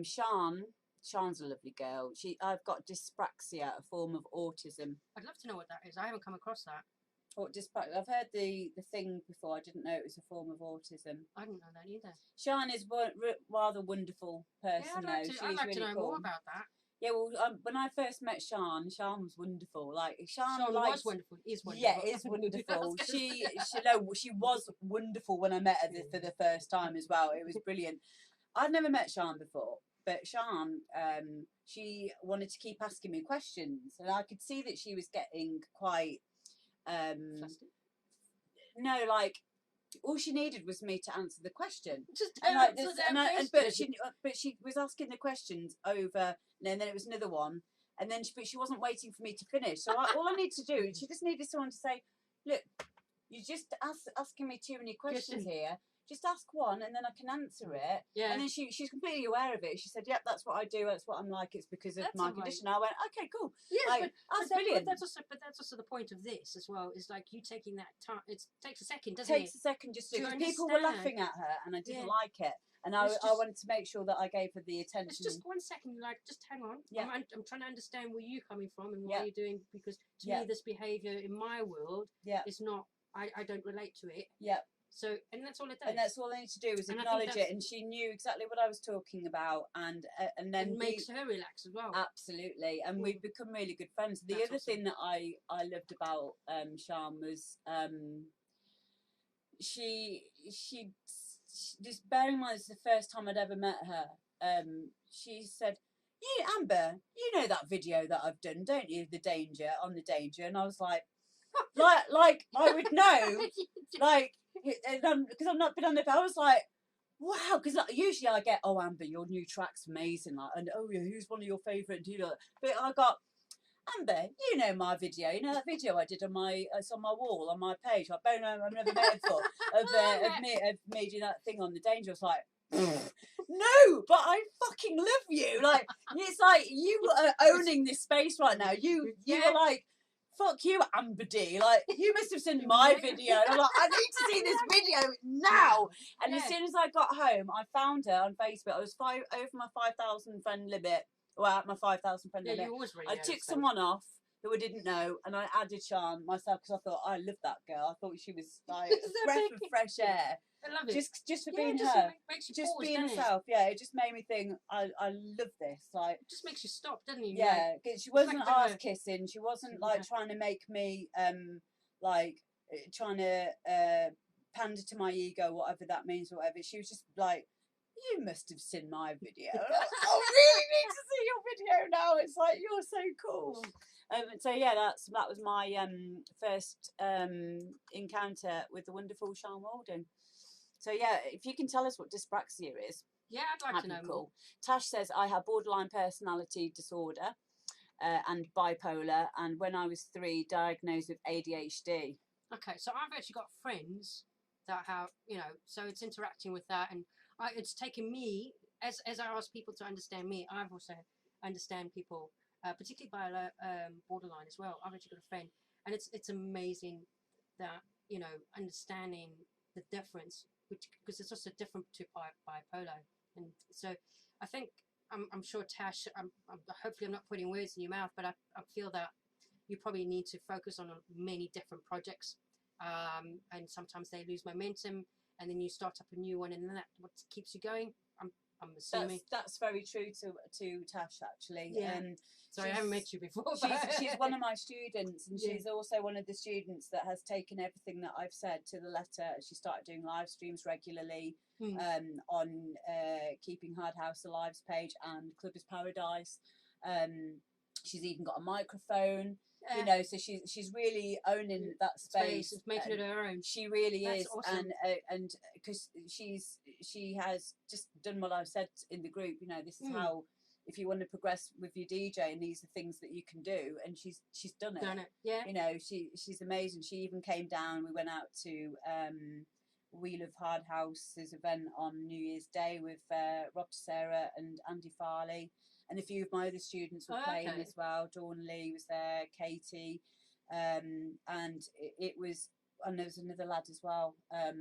Sean's a lovely girl. I've got dyspraxia, a form of autism. I'd love to know what that is. I haven't come across that. What dyspraxia? I've heard the thing before. I didn't know it was a form of autism. I didn't know that either. Sean is rather wonderful person. I'd like to know more about that. Yeah, well, when I first met Sean was wonderful. Like Sean was wonderful. Is wonderful. Yeah, is wonderful. she was wonderful when I met her for the first time as well. It was brilliant. I'd never met Sean before, but Sean, she wanted to keep asking me questions, and I could see that she was getting quite. No, like all she needed was me to answer the question. Just but she was asking the questions over, and then it was another one, and then she wasn't waiting for me to finish. So all I need to do, she just needed someone to say, "Look, you just asking me too many questions here. Just ask one, and then I can answer it." Yeah. And then she's completely aware of it. She said, "Yep, that's what I do. That's what I'm like. It's because of my condition." I went, "Okay, cool." Yes, that's brilliant. But that's also the point of this as well. Is like you taking that time. It takes a second, doesn't it? Takes a second just because people were laughing at her, and I didn't like it. And I wanted to make sure that I gave her the attention. It's just 1 second, like, just hang on. Yeah. I'm trying to understand where you're coming from and what you're doing, because to me, this behaviour in my world is not, I don't relate to it. Yeah. So, and that's all it does. And that's all I need to do is acknowledge it. And she knew exactly what I was talking about. And then it makes her relax as well. Absolutely. And we've become really good friends. The other thing that I loved about Sian was she just bearing in mind it's the first time I'd ever met her, she said, "You, Amber, you know that video that I've done, don't you? The danger. And I was like I would know, like, because I've not been on it. I was like, wow, because usually I get, "Oh, Amber, your new track's amazing," like, and "Oh yeah, who's one of your favourite?" But I got, "Amber, you know my video. You know that video I did it's on my wall on my page. I've never made it before of me doing that thing on the danger." I was like, no, but I fucking love you. Like, it's like you are owning this space right now. You are like, "Fuck you, Amber D. Like, you must have seen my video." And I'm like, "I need to see this video now." And as soon as I got home, I found her on Facebook. I was over my 5,000 friend limit. Well, at my 5,000 friend limit. I took someone off who I didn't know, and I added Sian myself because I thought I loved that girl. I thought she was like a breath of fresh air. I love it. Just for being her. Just being herself. Yeah, it just made me think, I love this. Like, it just makes you stop, doesn't it? Yeah, she wasn't ass kissing. She wasn't like trying to make me like trying to pander to my ego, whatever that means, or whatever. She was just like, "You must have seen my video." I really need to see your video now. It's like, you're so cool. So yeah, that was my first encounter with the wonderful Sian Walden. So yeah, if you can tell us what dyspraxia is. Yeah, I'd like to know more. Tash says, "I have borderline personality disorder and bipolar, and when I was 3, diagnosed with ADHD." Okay, so I've actually got friends that have, so it's interacting with that, and it's taken me, as I ask people to understand me, I've also understand people, particularly by borderline as well. I've actually got a friend, and it's amazing that you know, understanding the difference, which because it's also different to bipolar, and so I think I'm sure Tash, hopefully I'm not putting words in your mouth, but I feel that you probably need to focus on many different projects, and sometimes they lose momentum, and then you start up a new one, and then that's what keeps you going. I'm assuming that's very true to Tash, actually. Yeah. Sorry, I haven't met you before. She's one of my students, and she's also one of the students that has taken everything that I've said to the letter. She started doing live streams regularly on Keeping Hard House Alive's page and Club is Paradise. She's even got a microphone. You know, so she's really owning that space. It's making it her own. She really That's is, awesome. and because she has just done what I've said in the group. You know, this is how, if you want to progress with your DJ, and these are things that you can do, and she's done it. Yeah. You know, she's amazing. She even came down. We went out to Wheel of Hard House's event on New Year's Day with Rob Sarah and Andy Farley. And a few of my other students were playing as well. Dawn Lee was there, Katie, and it was, and there was another lad as well. I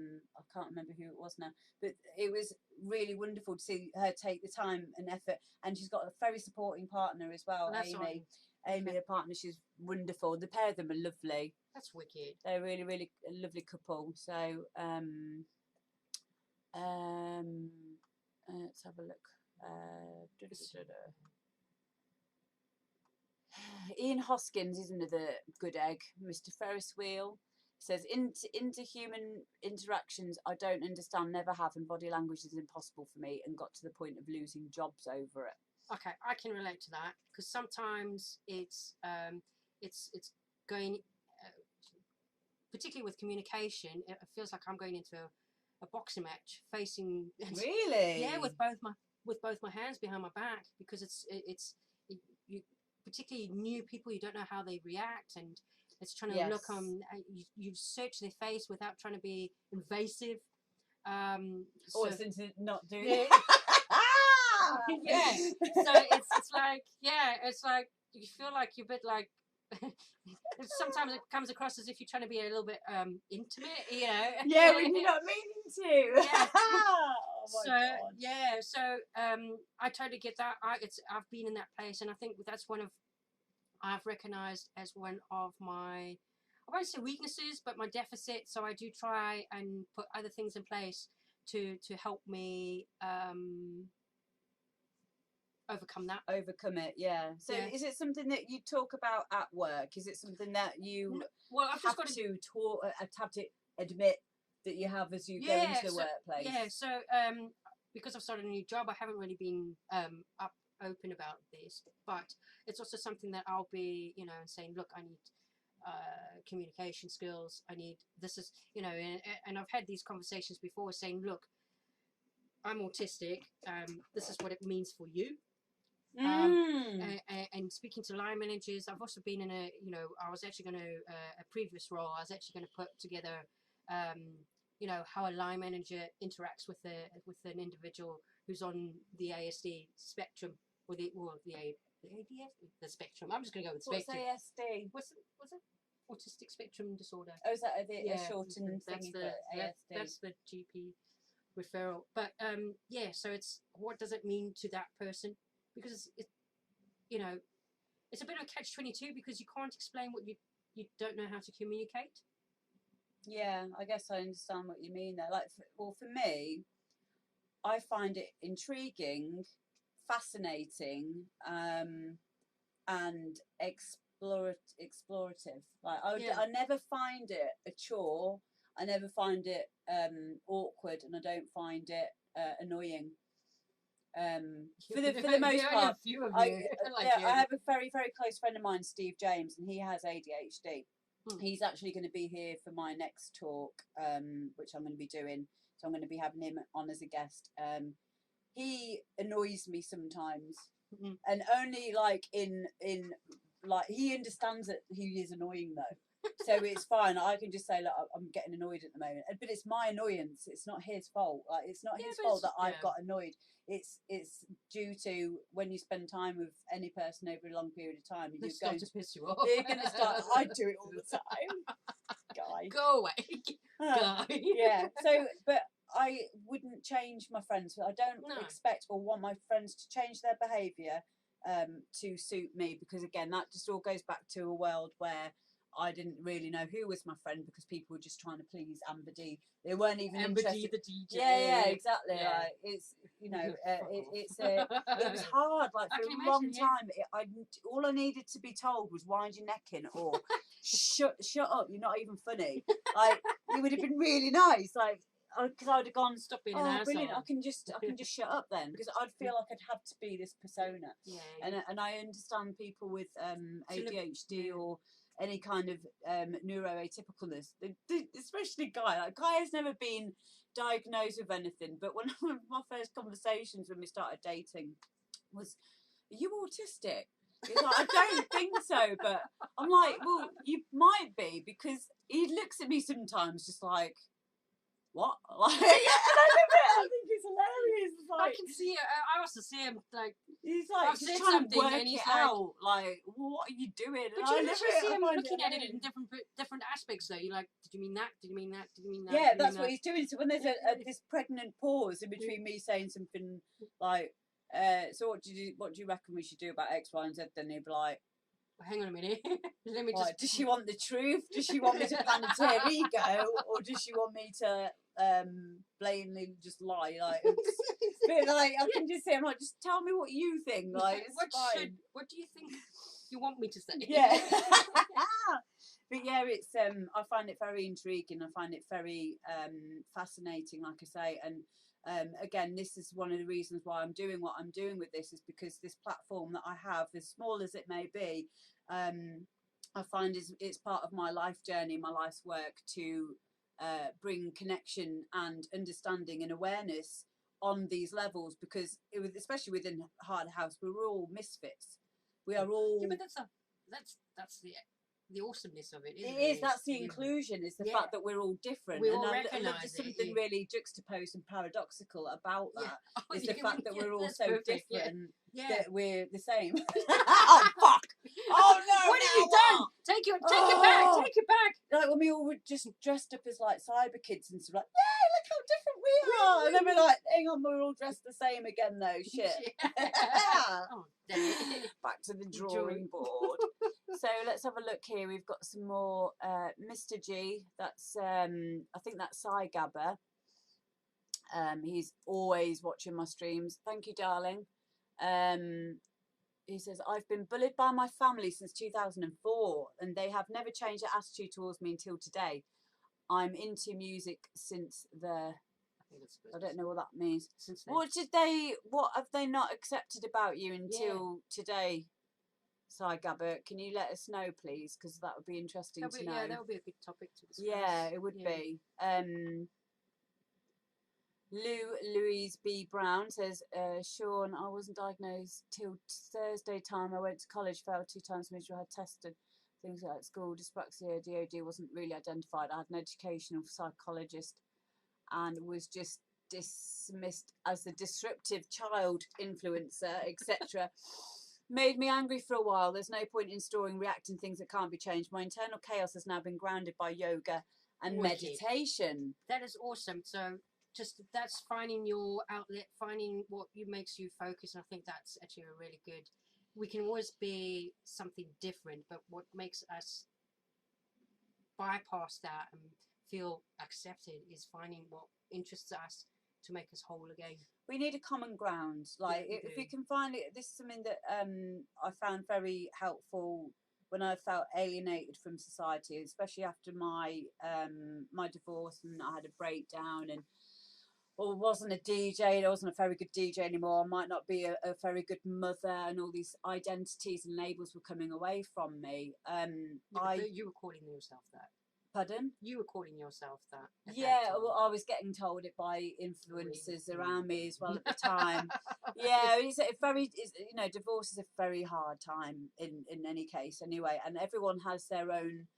can't remember who it was now, but it was really wonderful to see her take the time and effort. And she's got a very supporting partner as well, Amy. Awesome. Amy, her partner, she's wonderful. The pair of them are lovely. That's wicked. They're really, really a lovely couple. So, let's have a look. Ian Hoskins is another good egg. Mr. Ferris Wheel says, into human interactions I don't understand, never have, and body language is impossible for me, and got to the point of losing jobs over it. Okay, I can relate to that, because sometimes it's going, particularly with communication, it feels like I'm going into a boxing match, facing really, yeah, with both my hands behind my back, because it's you, particularly new people, you don't know how they react, and it's trying to look on. You search their face without trying to be invasive. Since not doing it. Yeah. So it's like, yeah, it's like you feel like you're a bit like. Sometimes it comes across as if you're trying to be a little bit intimate, you know. Yeah, when you're not meaning to. Yeah. Oh my God. Yeah, so I totally get that. I've been in that place, and I think that's I've recognised as one of my, I won't say weaknesses, but my deficits. So I do try and put other things in place to help me overcome it. Yeah. So is it something that you talk about at work? Is it something that you I've have to admit that you have as you go into the workplace? Yeah, so because I've started a new job, I haven't really been open about this, but it's also something that I'll be, you know, saying, look, I need communication skills, I need, this is, you know, and I've had these conversations before saying, look, I'm autistic, this is what it means for you. And speaking to line managers, I've also been in a, you know, I was actually going to, a previous role, I was actually going to put together, you know, how a line manager interacts with an individual who's on the ASD spectrum, or the spectrum. I'm just going to go with spectrum. What's ASD? What's it? Autistic spectrum disorder. Oh, is that a shortened thing for ASD? That's the GP referral. But yeah, so it's, what does it mean to that person? Because it's you know, it's a bit of a catch-22, because you can't explain what you don't know how to communicate. Yeah, I guess I understand what you mean there. Like, for me, I find it intriguing, fascinating, and explorative. Like, I never find it a chore. I never find it awkward, and I don't find it annoying. For the most part, I have a very, very close friend of mine, Steve James, and he has ADHD. He's actually going to be here for my next talk, which I'm going to be doing. So I'm going to be having him on as a guest. He annoys me sometimes, and only like in like, he understands that he is annoying though. So it's fine. I can just say, look, I'm getting annoyed at the moment, but it's my annoyance. It's not his fault. Like, it's not his fault that I've got annoyed. It's due to, when you spend time with any person over a long period of time, you're going to piss you off. They're going to start. I do it all the time, guy. Go away. Go. Yeah. So, but I wouldn't change my friends. I don't No. expect or want my friends to change their behaviour to suit me, because again, that just all goes back to a world where I didn't really know who was my friend, because people were just trying to please Amber D. They weren't even Amber D, interested. the DJ. Yeah, exactly. Yeah. Like, it's, you know, it It was hard. Like, I for can a long imagine, yeah. time, all I needed to be told was wind your neck in, or shut up, you're not even funny. Like, it would have been really nice. Like, because I'd have gone, Stop being an oh, brilliant! asshole. I can just shut up then, because I'd feel like I'd have to be this persona. Yeah. And I understand people with ADHD yeah. or any kind of neuroatypicalness, especially Guy. Like, Guy has never been diagnosed with anything, but one of my first conversations when we started dating was, "Are you autistic?" He's like, "I don't think so," but I'm like, "Well, you might be," because he looks at me sometimes just like, what? Like, and I love it. I think it's hilarious. It's like, I can see it. I also see him like. he's like, I've just said trying to something work and he's it out. Like, what are you doing? But And I you love literally it. see I him find looking at it hilarious. in different aspects. Though you're like, did you mean that? Did you mean that? Did you mean that? Yeah, Did you that's mean what that? he's doing. So when there's this pregnant pause in between me saying something like, "So what do you reckon we should do about X, Y, and Z?" Then he'd be like, Hang on a minute. Let me like, just. does she want the truth? Does she want me to planetary ego, or does she want me to blatantly just lie? Like, but like, I can just say, I'm like, just tell me what you think. Like, it's fine. What do you think you want me to say? Yeah. But yeah, it's I find it very intriguing. I find it very fascinating, like I say, and again, this is one of the reasons why I'm doing what I'm doing with this, is because this platform that I have, as small as it may be, I find it's part of my life journey, my life's work, to bring connection and understanding and awareness on these levels, because especially within Heart House, we're all misfits. We are all. Yeah, but that's the awesomeness of it. Isn't It is. That's the inclusion. Is the fact that we're all different. We all and I recognise love there's it, something really juxtaposed and paradoxical about that. Yeah. Is the fact that we're all so perfect, different yeah. that we're the same. Oh fuck! Oh no! What have you done? Take it back! Take it back! Like when we all were just dressed up as like cyber kids and stuff, like, yeah, look how different we are. And then we're like, hang on, we're all dressed the same again though. Shit. Oh, dang it. Back to the drawing board. So let's have a look here. We've got some more Mr. G. That's I think that's Cy Gabber. He's always watching my streams. Thank you, darling. He says, I've been bullied by my family since 2004 and they have never changed their attitude towards me until today. I'm into music since the... I don't know what that means. What have they not accepted about you until today? Cy Gabbert, can you let us know, please? Because that would be interesting to know. Yeah, that would be a good topic to discuss. Yeah, it would be. Louise B. Brown says, Sean, I wasn't diagnosed till Thursday time. I went to college, failed 2 times, major, had tested things like school, dyspraxia, DOD wasn't really identified. I had an educational psychologist and was just dismissed as a disruptive child influencer, etc. Made me angry for a while. There's no point in storing, reacting things that can't be changed. My internal chaos has now been grounded by yoga and meditation. That is awesome. So that's finding your outlet, finding what makes you focus. And I think that's actually a really good. We can always be something different, but what makes us bypass that and feel accepted is finding what interests us to make us whole again. We need a common ground. Like, if you can find it, this is something that I found very helpful when I felt alienated from society, especially after my my divorce, and I had a breakdown and wasn't a DJ. I wasn't a very good DJ anymore. I might not be a very good mother, and all these identities and labels were coming away from me. You were calling yourself that. Pardon? You were calling yourself that. Yeah, well, I was getting told it by influencers around me as well at the time. Yeah, divorce is a very hard time in any case anyway, and everyone has their own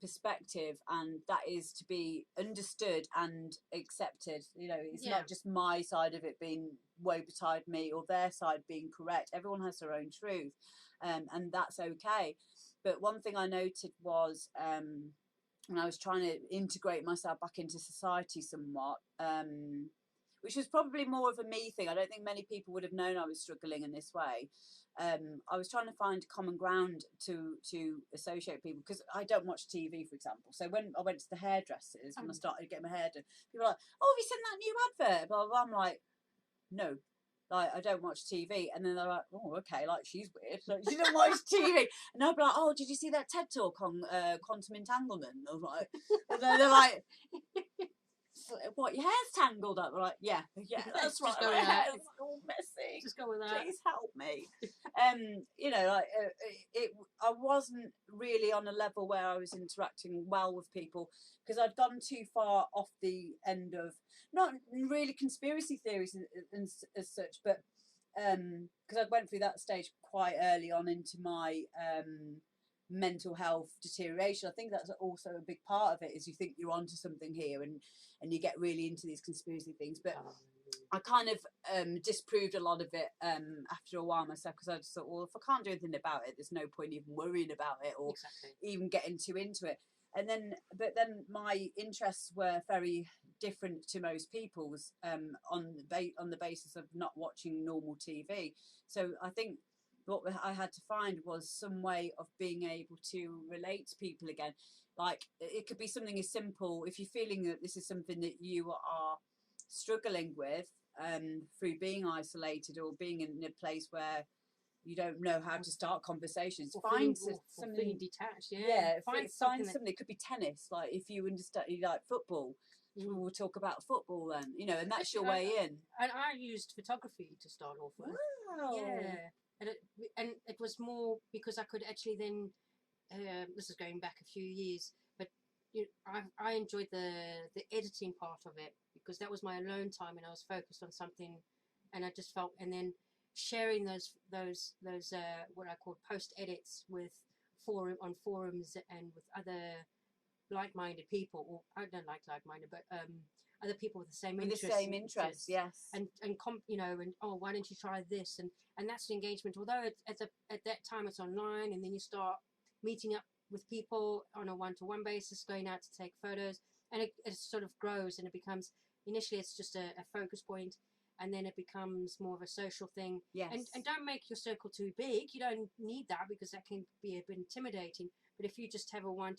perspective, and that is to be understood and accepted. It's not just my side of it being woe betide me or their side being correct. Everyone has their own truth, and that's okay. But one thing I noted was and I was trying to integrate myself back into society somewhat, which was probably more of a me thing. I don't think many people would have known I was struggling in this way. I was trying to find common ground to associate people, because I don't watch TV, for example. So when I went to the hairdressers, when I started getting my hair done, people were like, "Oh, have you seen that new advert?" Blah, blah, blah. I'm like, "No, like, I don't watch TV." And then they're like, "Oh, okay, like, she's weird. Like, she doesn't watch TV." And I'll be like, "Oh, did you see that TED talk on quantum entanglement?" I was like, and then they're like, "What, your hair's tangled up?" I'm like, yeah, that's right. My hair's all messy. Just go with that. Please help me. You know, like, I wasn't really on a level where I was interacting well with people, because I'd gone too far off the end of, not really conspiracy theories as such, but because I went through that stage quite early on into my mental health deterioration. I think that's also a big part of it, is you think you're onto something here, and you get really into these conspiracy things. But I kind of disproved a lot of it after a while myself, because I just thought, well, if I can't do anything about it, there's no point even worrying about it, or even getting too into it. And then, but then my interests were very different to most people's, on the basis of not watching normal TV. So I think what I had to find was some way of being able to relate to people again. Like, it could be something as simple, if you're feeling that this is something that you are struggling with, through being isolated or being in a place where you don't know how to start conversations, find something detached. Find something. It could be tennis. Like, if you understand, you like football, we'll talk about football then, you know, and that's your way in. And I used photography to start off with. Wow. Yeah, and it was more because I could actually then, this is going back a few years, but I enjoyed the editing part of it, because that was my alone time and I was focused on something, and I just felt, and then sharing those what I call post edits with on forums and with other like-minded people, or I don't like like-minded, but other people with the same interests, yes, and you know, and oh, why don't you try this, and that's the engagement. Although at that time it's online, and then you start meeting up with people on a one-to-one basis, going out to take photos, and it sort of grows, and it becomes, initially it's just a focus point, and then it becomes more of a social thing. Yes. And don't make your circle too big. You don't need that, because that can be a bit intimidating. But if you just have a one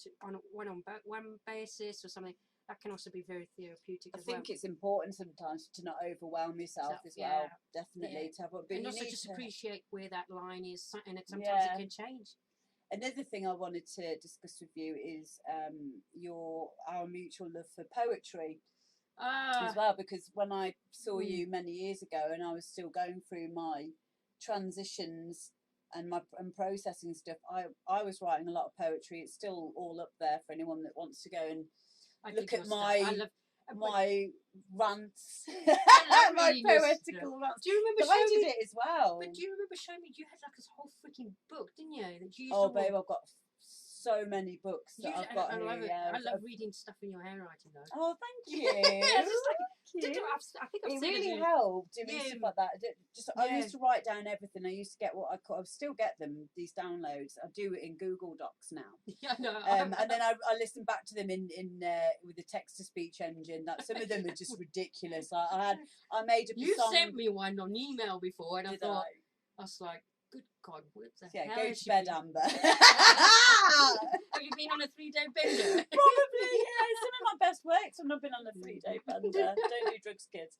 basis or something, that can also be very therapeutic. I think it's important sometimes to not overwhelm yourself as well. Definitely to have, but and also just appreciate where that line is, and sometimes it can change. Another thing I wanted to discuss with you is our mutual love for poetry as well, because when I saw you many years ago, and I was still going through my transitions and processing stuff, I was writing a lot of poetry. It's still all up there for anyone that wants to go and look at my rants, my poetical rants. Do you remember I did it as well? But do you remember showing me, you had like this whole freaking book, didn't you? That you used to babe, I've got so many books that I've got. I love it. I love reading stuff in your handwriting, though. Oh, thank you. I think it really helped doing stuff like that. I used to write down everything. I used to get I still get them, these downloads. I do it in Google Docs now. Yeah, no. And then I listen back to them in with the text to speech engine. That some of them are just ridiculous. I made a song. You sent me one on email before, and I thought, I was like, good God, what the hell? Go to bed, Amber. Have you been on a 3-day bender? Probably, yeah. Some of my best work. I've been on a 3-day bender. Don't do drugs, kids.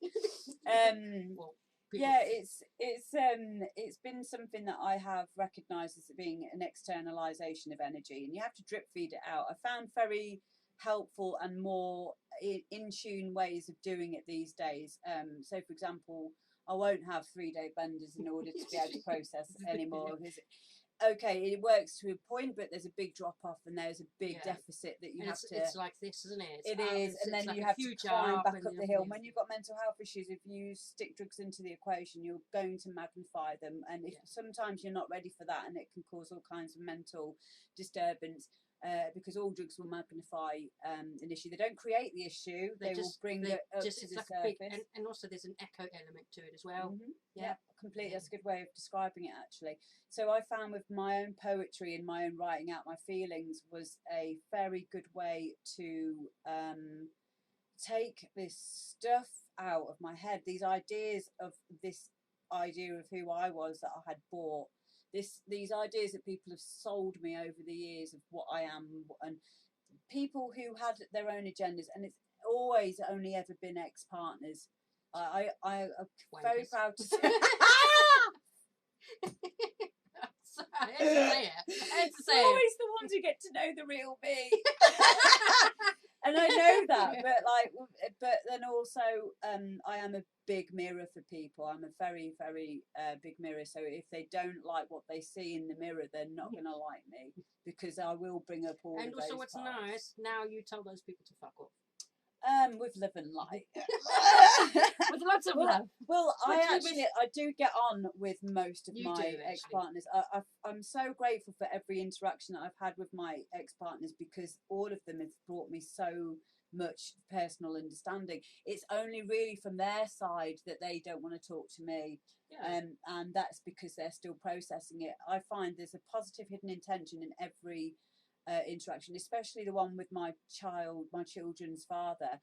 It's been something that I have recognised as being an externalisation of energy, and you have to drip feed it out. I found very helpful and more in tune ways of doing it these days. So, for example, I won't have 3-day benders in order to be able to process anymore. Okay, it works to a point, but there's a big drop off, and there's a big deficit that you have to. It's like this, isn't it? It is, and then you have to climb back up the hill. When you've got mental health issues, if you stick drugs into the equation, you're going to magnify them, and if sometimes you're not ready for that, and it can cause all kinds of mental disturbance. because all drugs will magnify an issue. They don't create the issue; they will bring it up to the surface. And also there's an echo element to it as well. Yeah, completely. That's a good way of describing it, actually. So I found with my own poetry and my own writing out my feelings was a very good way to take this stuff out of my head. These ideas of this idea of who I was that I had bought. These ideas that people have sold me over the years of what I am, and people who had their own agendas, and it's always only ever been ex-partners. I'm very proud to say. I had to say it. Always the ones who get to know the real me. And I know that, but then also, I am a big mirror for people. I'm a very, very big mirror. So if they don't like what they see in the mirror, they're not going to like me, because I will bring up all. And of also, those what's parts. nice now, you tell those people to fuck off. With love and light. With lots of love. Well, I do get on with most of my ex-partners. I'm so grateful for every interaction that I've had with my ex-partners, because all of them have brought me so much personal understanding. It's only really from their side that they don't want to talk to me. Yeah. And that's because they're still processing it. I find there's a positive hidden intention in every interaction, especially the one with my children's father,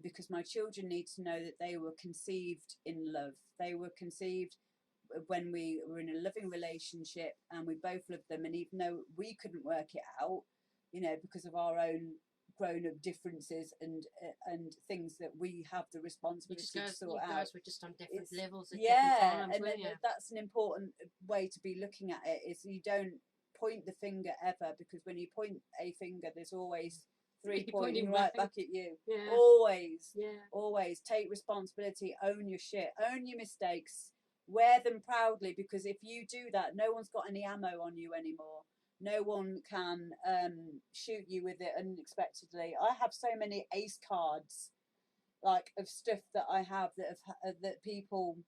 because my children need to know that they were conceived in love. They were conceived when we were in a loving relationship, and we both loved them. And even though we couldn't work it out, because of our own grown-up differences and things that we have the responsibility to sort out. You guys were just on different levels at different times, and that's an important way to be looking at it. Is you don't point the finger ever, because when you point a finger, there's always three pointing right back at you. Always take responsibility, own your shit, own your mistakes, wear them proudly, because if you do that, no one's got any ammo on you anymore. No one can shoot you with it unexpectedly. I have so many ace cards, like, of stuff that I have that people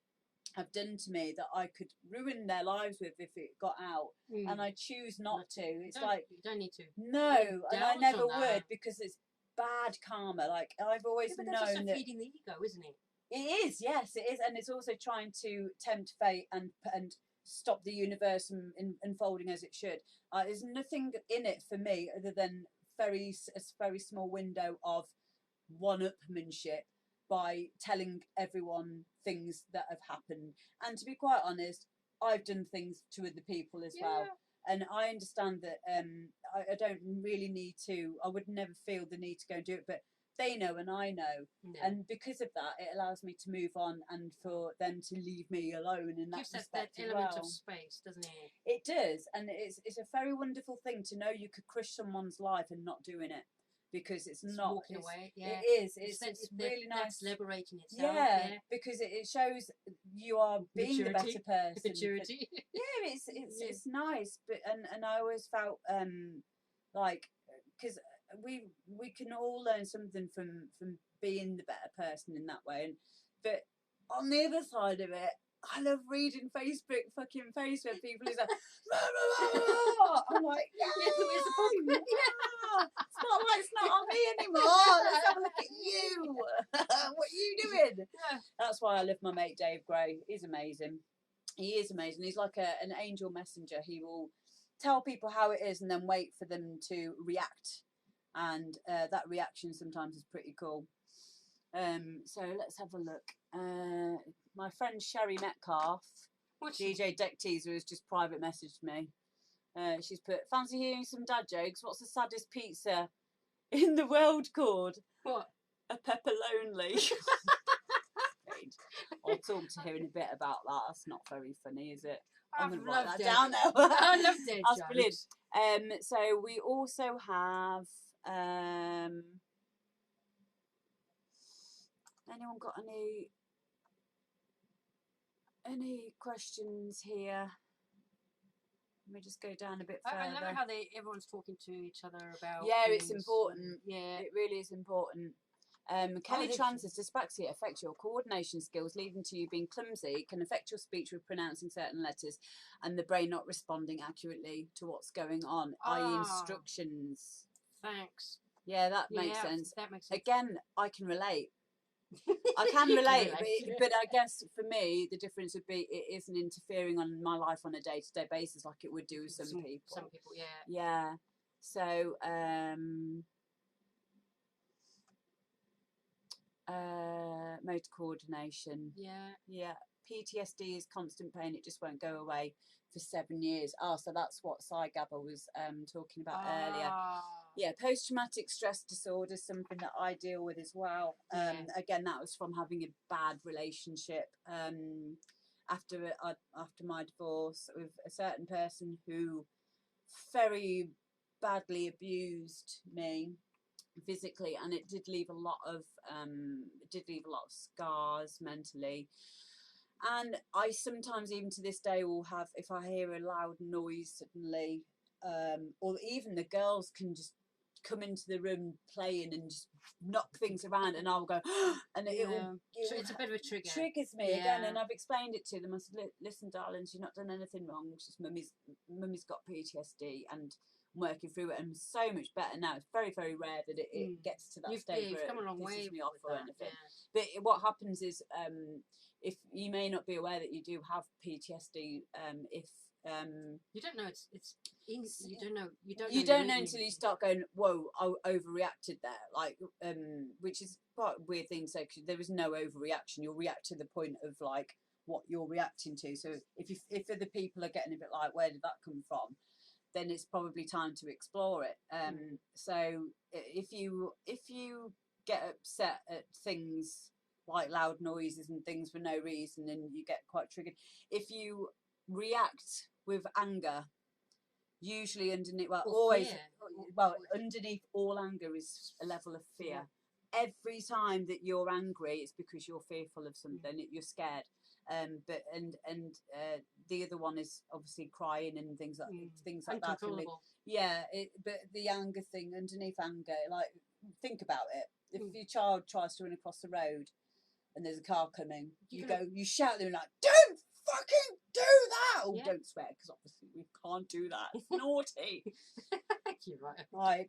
have done to me that I could ruin their lives with if it got out, and I choose not to. It's like, you don't need to. No, and I never would, because it's bad karma. Like, I've always known that's also that feeding the ego, isn't it? It is, yes, it is, and it's also trying to tempt fate and stop the universe from unfolding as it should. There's nothing in it for me other than a very small window of one-upmanship by telling everyone things that have happened. And to be quite honest, I've done things to other people as well. And I understand that I don't really need to, I would never feel the need to go and do it, but they know and I know. And because of that, it allows me to move on and for them to leave me alone in that respect as well. Gives that element of space, doesn't it? It does. And it's a very wonderful thing to know you could crush someone's life and not doing it. Because it's not walking away. It is. It's really nice. That's liberating itself. Yeah, because it shows you are being the better person. Maturity. Yeah, it's nice. But and I always felt like, because we can all learn something from being the better person in that way. But on the other side of it, I love reading Facebook fucking posts where people is like, I'm like, Spotlight's not on me anymore. Let's have a look at you. What are you doing? Yeah. That's why I love my mate Dave Gray. He's amazing. He is amazing. He's like an angel messenger. He will tell people how it is and then wait for them to react. And that reaction sometimes is pretty cool. So let's have a look. My friend Sherry Metcalf, DJ Deck Teaser, has just private messaged me. She's put, fancy hearing some dad jokes? What's the saddest pizza in the world called? What? A pepperoni. I'll talk to her in a bit about that. That's not very funny, is it? I'm going to write that down now. I loved it. That's brilliant. So we also have... anyone got any questions here? Let me just go down a bit further. I love how everyone's talking to each other about. Yeah, it's important. Yeah, it really is important. Kelly they- Tran says dyspraxia affects your coordination skills, leading to you being clumsy, can affect your speech with pronouncing certain letters, and the brain not responding accurately to what's going on, i.e. instructions. Thanks. Yeah, that makes Yeah, sense. that makes sense. Again, I can relate. I can You relate, but I guess for me the difference would be it isn't interfering on my life on a day-to-day basis like it would do with some people. Some people, yeah. Yeah. So, motor coordination. Yeah. PTSD is constant pain, it just won't go away for 7 years. So that's what Cy Gabba was talking about earlier. Yeah, post-traumatic stress disorder is something that I deal with as well. Again, that was from having a bad relationship after my divorce with a certain person who very badly abused me physically, and it did leave a lot of scars mentally. And I sometimes, even to this day, will have, if I hear a loud noise suddenly, or even the girls can just come into the room playing and just knock things around, and I'll go, and So it's a bit of a trigger. Triggers me again, and I've explained it to them. I said, listen, darlings, you've not done anything wrong. It's just mummy's got PTSD, and I'm working through it, and I'm so much better now. It's very, very rare that it gets to that stage where come a long it way pisses me off or that, anything. But what happens is, if you may not be aware that you do have PTSD, if you don't know you don't know until you start going, whoa, I overreacted there, like which is quite a weird thing to say, because there is no overreaction. You'll react to the point of like what you're reacting to. So if other people are getting a bit like, where did that come from, then it's probably time to explore it. So if you get upset at things like loud noises and things for no reason, and you get quite triggered, if you react with anger, usually underneath, underneath all anger is a level of fear. Every time that you're angry, it's because you're fearful of something, you're scared. But the other one is obviously crying and things like that. But the anger thing, underneath anger, like, think about it. If your child tries to run across the road and there's a car coming, you shout at them like, don't fucking do that! Oh, don't swear, because obviously we can't do that. It's naughty. You're right. Right,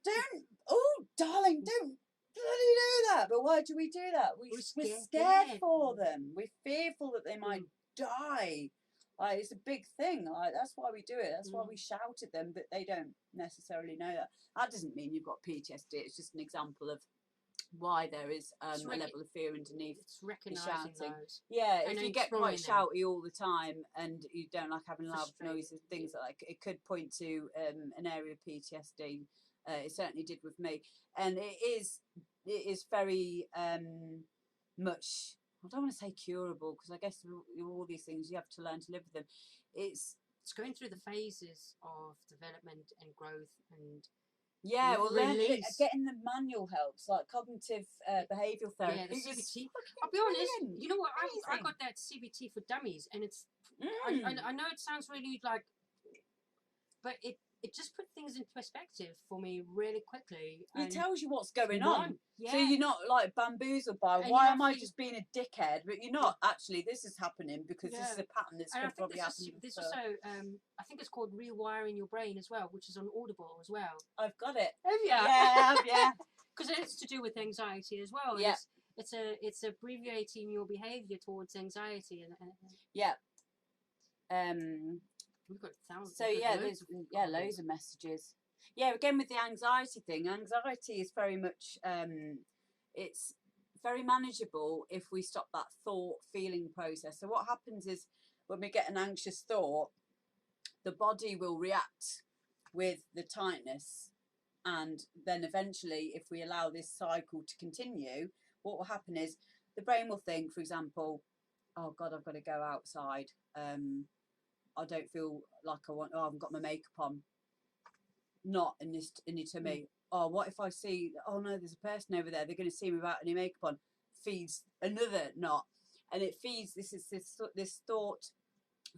darling, don't bloody do that. But why do we do that? We're scared for them. We're fearful that they might die. Like, it's a big thing. Like, that's why we do it. That's why we shout at them, but they don't necessarily know that. That doesn't mean you've got PTSD. It's just an example of why there is a level of fear underneath the shouting. Yeah, if you get quite shouty all the time and you don't like having loud noises, things like that, it could point to an area of PTSD. It certainly did with me, and it is very much, I don't want to say curable, because I guess all these things you have to learn to live with them. It's going through the phases of development and growth and getting the manual helps, like cognitive behavioural therapy. Yeah, the CBT. I'll be honest, you know what? I got that CBT for dummies, and it's. I know it sounds really like, but it just put things into perspective for me really quickly. It tells you what's going on. Yeah. So you're not like bamboozled by, why am I just being a dickhead? But you're not, actually, this is happening because this is a pattern that's probably happening. There's also, I think it's called Rewiring Your Brain as well, which is on Audible as well. I've got it. Have you? Yeah. Because it's to do with anxiety as well. Yeah. It's abbreviating your behaviour towards anxiety. We've got thousands. So there's loads of messages. Yeah, again with the anxiety thing. Anxiety is very much it's very manageable if we stop that feeling process. So what happens is, when we get an anxious thought, the body will react with the tightness, and then eventually, if we allow this cycle to continue, what will happen is the brain will think, for example, oh God, I've got to go outside. I don't feel like I want. Oh, I haven't got my makeup on. Not in your tummy. Oh, what if I see? Oh no, there's a person over there. They're going to see me without any makeup on. Feeds another knot, and it feeds this thought,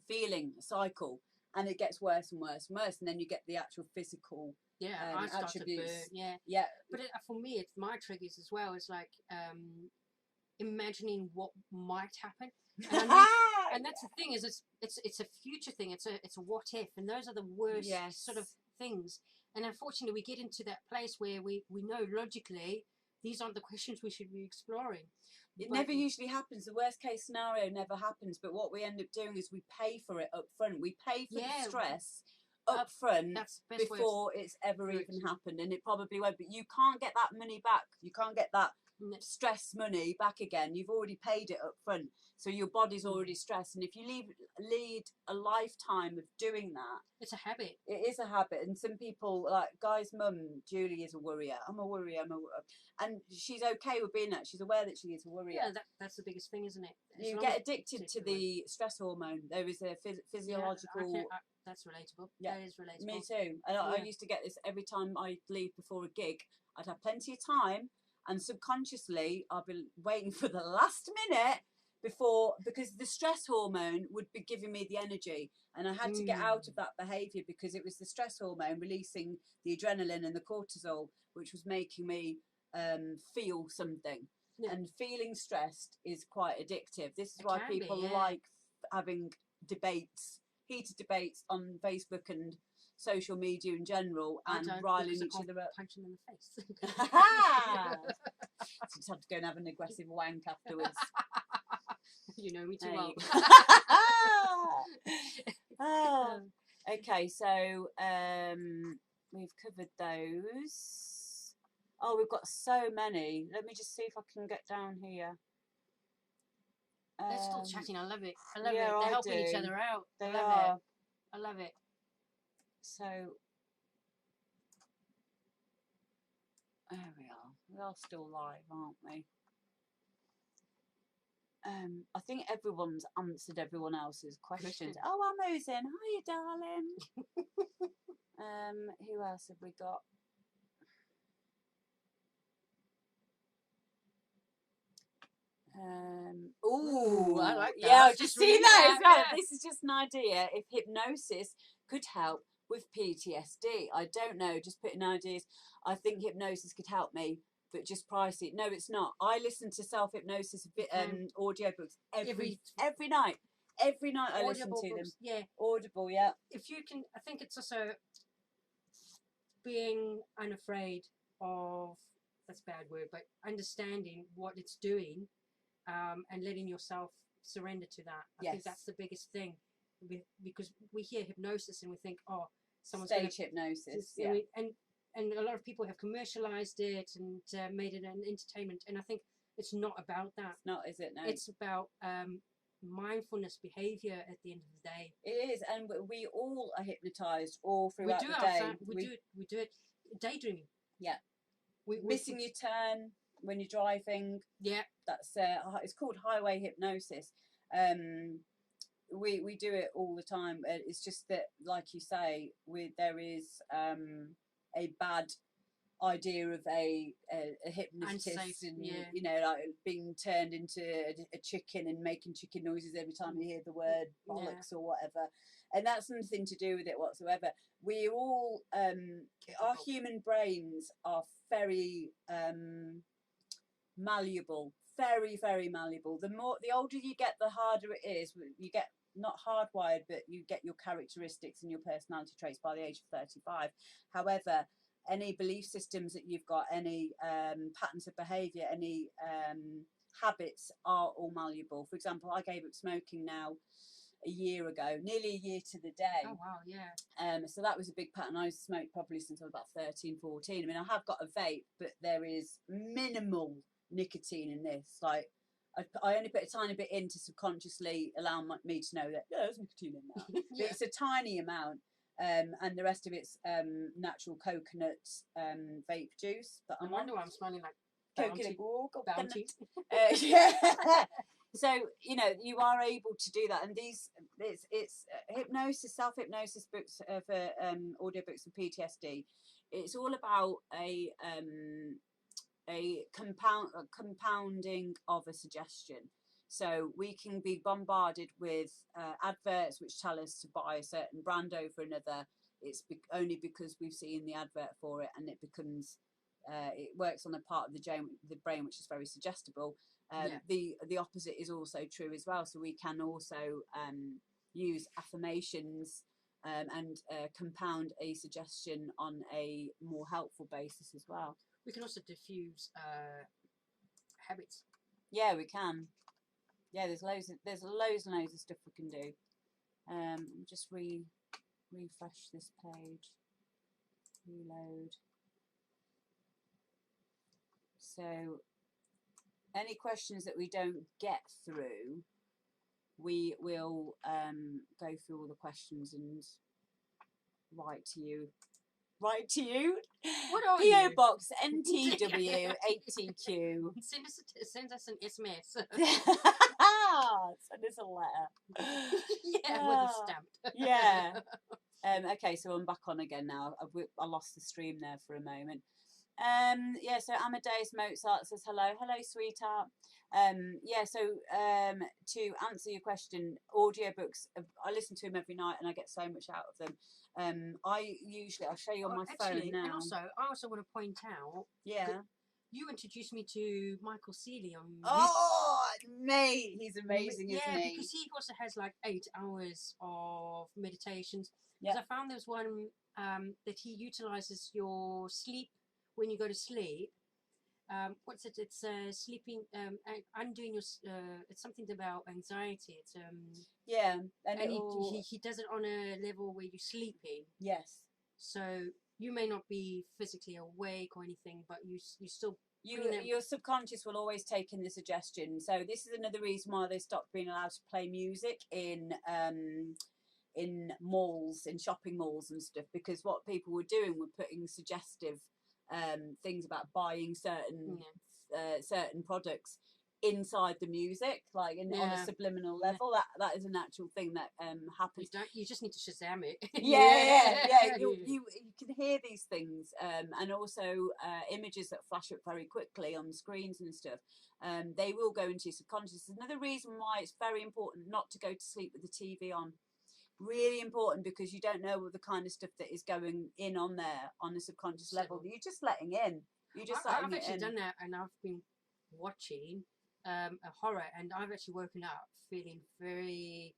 feeling cycle, and it gets worse and worse and worse, and then you get the actual physical Yeah, I start to burn. attributes. Yeah, Yeah, but for me, it's my triggers as well. It's like imagining what might happen, and and that's the thing, is it's a future thing. It's a what if, and those are the worst yes. sort of things. And unfortunately, we get into that place where we know logically these aren't the questions we should be exploring. It never usually happens. The worst case scenario never happens. But what we end up doing is we pay for it up front. We pay for the stress up front before it's ever even happened. And it probably won't. But you can't get that money back. You can't get that stress money back again. You've already paid it up front. So your body's already stressed. And if you lead a lifetime of doing that, it's a habit. It is a habit. And some people, like Guy's mum, Julie, is a worrier. I'm a worrier. And she's okay with being that. She's aware that she is a worrier. Yeah, that's the biggest thing, isn't it? You get addicted to the stress hormone. There is a physiological... Yeah, that's relatable. Yeah, that is relatable. Me too. And I used to get this every time I'd leave before a gig. I'd have plenty of time, and subconsciously I'd be waiting for the last minute because the stress hormone would be giving me the energy, and I had to get out of that behaviour because it was the stress hormone releasing the adrenaline and the cortisol, which was making me feel something. Yeah. And feeling stressed is quite addictive. This is why people like having heated debates on Facebook and social media in general, and riling each other up. Punch them in the face. So just have to go and have an aggressive wank afterwards. You know me too well. Oh. Okay, so we've covered those. Oh, we've got so many. Let me just see if I can get down here. They're still chatting. I love it. I love it. They're helping each other out. They are. I love it. So there we are. We are still live, aren't we? I think everyone's answered everyone else's questions. Oh, I'm Ozen. Hiya, darling. Who else have we got? Ooh, I like that. Yeah, I've just seen that as well. This is just an idea. If hypnosis could help with PTSD, I don't know. Just putting ideas. I think hypnosis could help me, but just pricey. No, it's not. I listen to self-hypnosis audiobooks every night. Every night I listen to them. Yeah. Audible, yeah. If you can, I think it's also being unafraid of, that's a bad word, but understanding what it's doing, and letting yourself surrender to that. I think that's the biggest thing, because we hear hypnosis and we think, oh, someone's hypnosis, yeah. And a lot of people have commercialized it and made it an entertainment, and I think it's not about that. It's not, is it? No. It's about mindfulness behavior at the end of the day. It is, and we all are hypnotized all throughout the day. We do it. Daydreaming. Yeah. Missing your turn when you're driving. Yeah. That's it's called highway hypnosis. We do it all the time. It's just that, like you say, there is a bad idea of a hypnotist, and you know, like being turned into a chicken and making chicken noises every time you hear the word bollocks or whatever, and that's nothing to do with it whatsoever. We all our human brains are very malleable, very, very malleable. The older you get, the harder it is. You get not hardwired, but you get your characteristics and your personality traits by the age of 35. However, any belief systems that you've got, any patterns of behaviour, any habits are all malleable. For example, I gave up smoking now a year ago, nearly a year to the day. Oh wow, yeah. So that was a big pattern. I smoked probably since I was about 13, 14. I mean, I have got a vape, but there is minimal nicotine in this. Like, I only put a tiny bit in to subconsciously allow me to know that there's nicotine in that. But it's a tiny amount. And the rest of it's natural coconut vape juice. But I wonder why I'm smelling like Bounty. Yeah. So, you know, you are able to do that, and it's hypnosis, self-hypnosis books for audiobooks for PTSD. It's all about a compounding of a suggestion. So we can be bombarded with adverts which tell us to buy a certain brand over another, it's only because we've seen the advert for it, and it becomes it works on a part of the brain which is very suggestible. The opposite is also true as well. So we can also use affirmations and compound a suggestion on a more helpful basis as well. We can also diffuse habits. Yeah, we can. Yeah, there's loads and loads of stuff we can do. Just refresh this page. Reload. So any questions that we don't get through, we will go through all the questions and write to you. What are PO you? Box NTW 8TQ. Send us an SMS. Send us a letter. Yeah, with a stamp. Yeah. Okay, so I'm back on again now. I lost the stream there for a moment. Yeah, so Amadeus Mozart says hello, sweetheart. Yeah, so to answer your question, audiobooks, I listen to them every night and I get so much out of them. I'll show you on my phone now. And also, I also want to point out, yeah, you introduced me to Michael Seeley on. Oh, mate, he's amazing, isn't he? Yeah, because he also has like 8 hours of meditations. Because I found there's one that he utilizes your sleep when you go to sleep. What's it? It's sleeping, undoing your. It's something about anxiety. It's yeah, and he does it on a level where you're sleeping. Yes. So you may not be physically awake or anything, but you still. Your subconscious will always take in the suggestion. So this is another reason why they stopped being allowed to play music in malls, in shopping malls and stuff, because what people were doing were putting suggestive things about buying certain products inside the music, like on a subliminal level. That is an actual thing that happens. You just need to Shazam it. yeah. You can hear these things, and also images that flash up very quickly on screens and stuff. They will go into your subconscious. Another reason why it's very important not to go to sleep with the TV on. Really important, because you don't know the kind of stuff that is going in on there on a subconscious level. You're just letting in. I've actually done that, and I've been watching a horror, and I've actually woken up feeling very,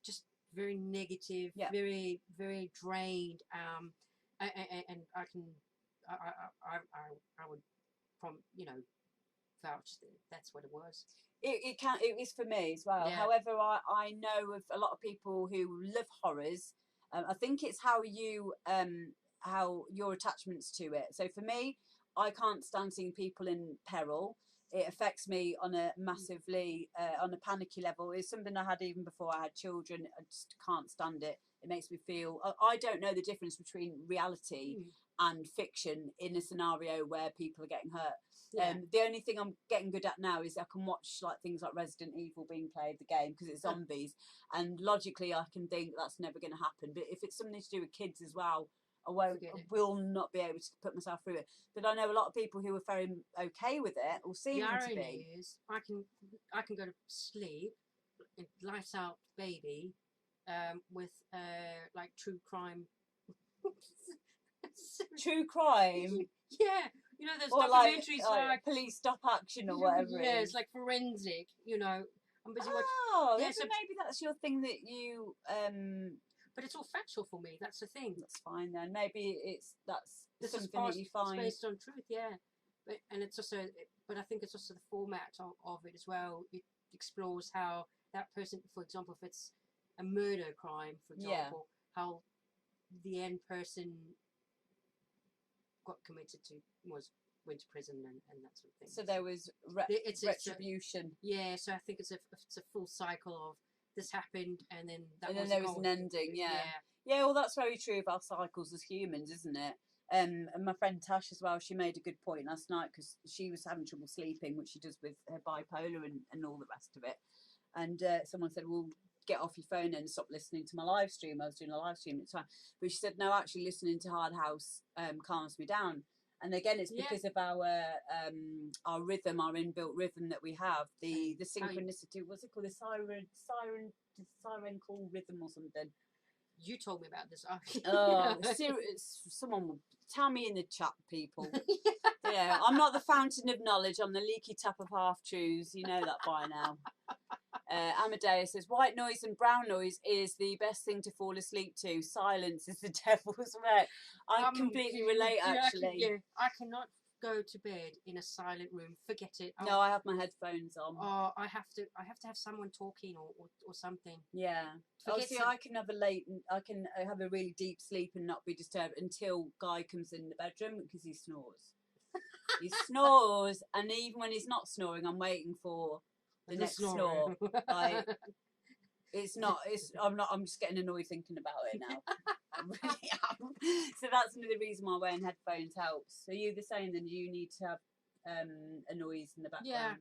just very negative, very, very drained. And I would, vouch that that's what it was. It is for me as well. However, I know of a lot of people who love horrors. I think it's how your attachments to it. So for me, I can't stand seeing people in peril. It affects me on a massively on a panicky level. It's something I had even before I had children. I just can't stand it. It makes me feel I don't know the difference between reality and fiction in a scenario where people are getting hurt. The only thing I'm getting good at now is I can watch like things like Resident Evil being played, the game, because it's zombies, and logically I can think that's never going to happen. But if it's something to do with kids as well, I will not be able to put myself through it. But I know a lot of people who are very okay with it, or seem to be. Is I can go to sleep, lights out, baby, with like true crime. True crime. Yeah, there's documentaries like Police Stop Action or whatever. Yeah, it's like forensic. I'm busy watching. Oh, yeah, so maybe that's your thing that you. But it's all factual for me. That's the thing. That's fine then. Maybe that's something that you find. It's based on truth, yeah. But it's also, but I think it's also the format of it as well. It explores how that person, for example, if it's a murder crime, for example, how the end person got committed to went to prison and that sort of thing. So there was retribution. So I think it's a full cycle of this happened and then there was an ending. Yeah, well, that's very true of our cycles as humans, isn't it? And my friend Tash as well, she made a good point last night, because she was having trouble sleeping, which she does with her bipolar and all the rest of it. And someone said, well, get off your phone and stop listening to my live stream. I was doing a live stream at the time, but she said, no, actually listening to Hard House calms me down. And again, it's because of our rhythm, our inbuilt rhythm that we have, the synchronicity. What's it called? The siren call rhythm or something. You told me about this. Someone will tell me in the chat, people. Yeah, I'm not the fountain of knowledge. I'm the leaky tap of half truths. You know that by now. Amadeus says white noise and brown noise is the best thing to fall asleep to. Silence is the devil's work. I completely relate, actually. I cannot go to bed in a silent room. Forget it. No, I have my headphones on. Oh, I have to have someone talking or something. Yeah. I can have I can have a really deep sleep and not be disturbed until Guy comes in the bedroom because he snores. He snores, and even when he's not snoring, I'm waiting for the next snore. Like, I'm just getting annoyed thinking about it now. I really am. So that's another reason why wearing headphones helps. So you the same, then you need to have a noise in the background. Yeah,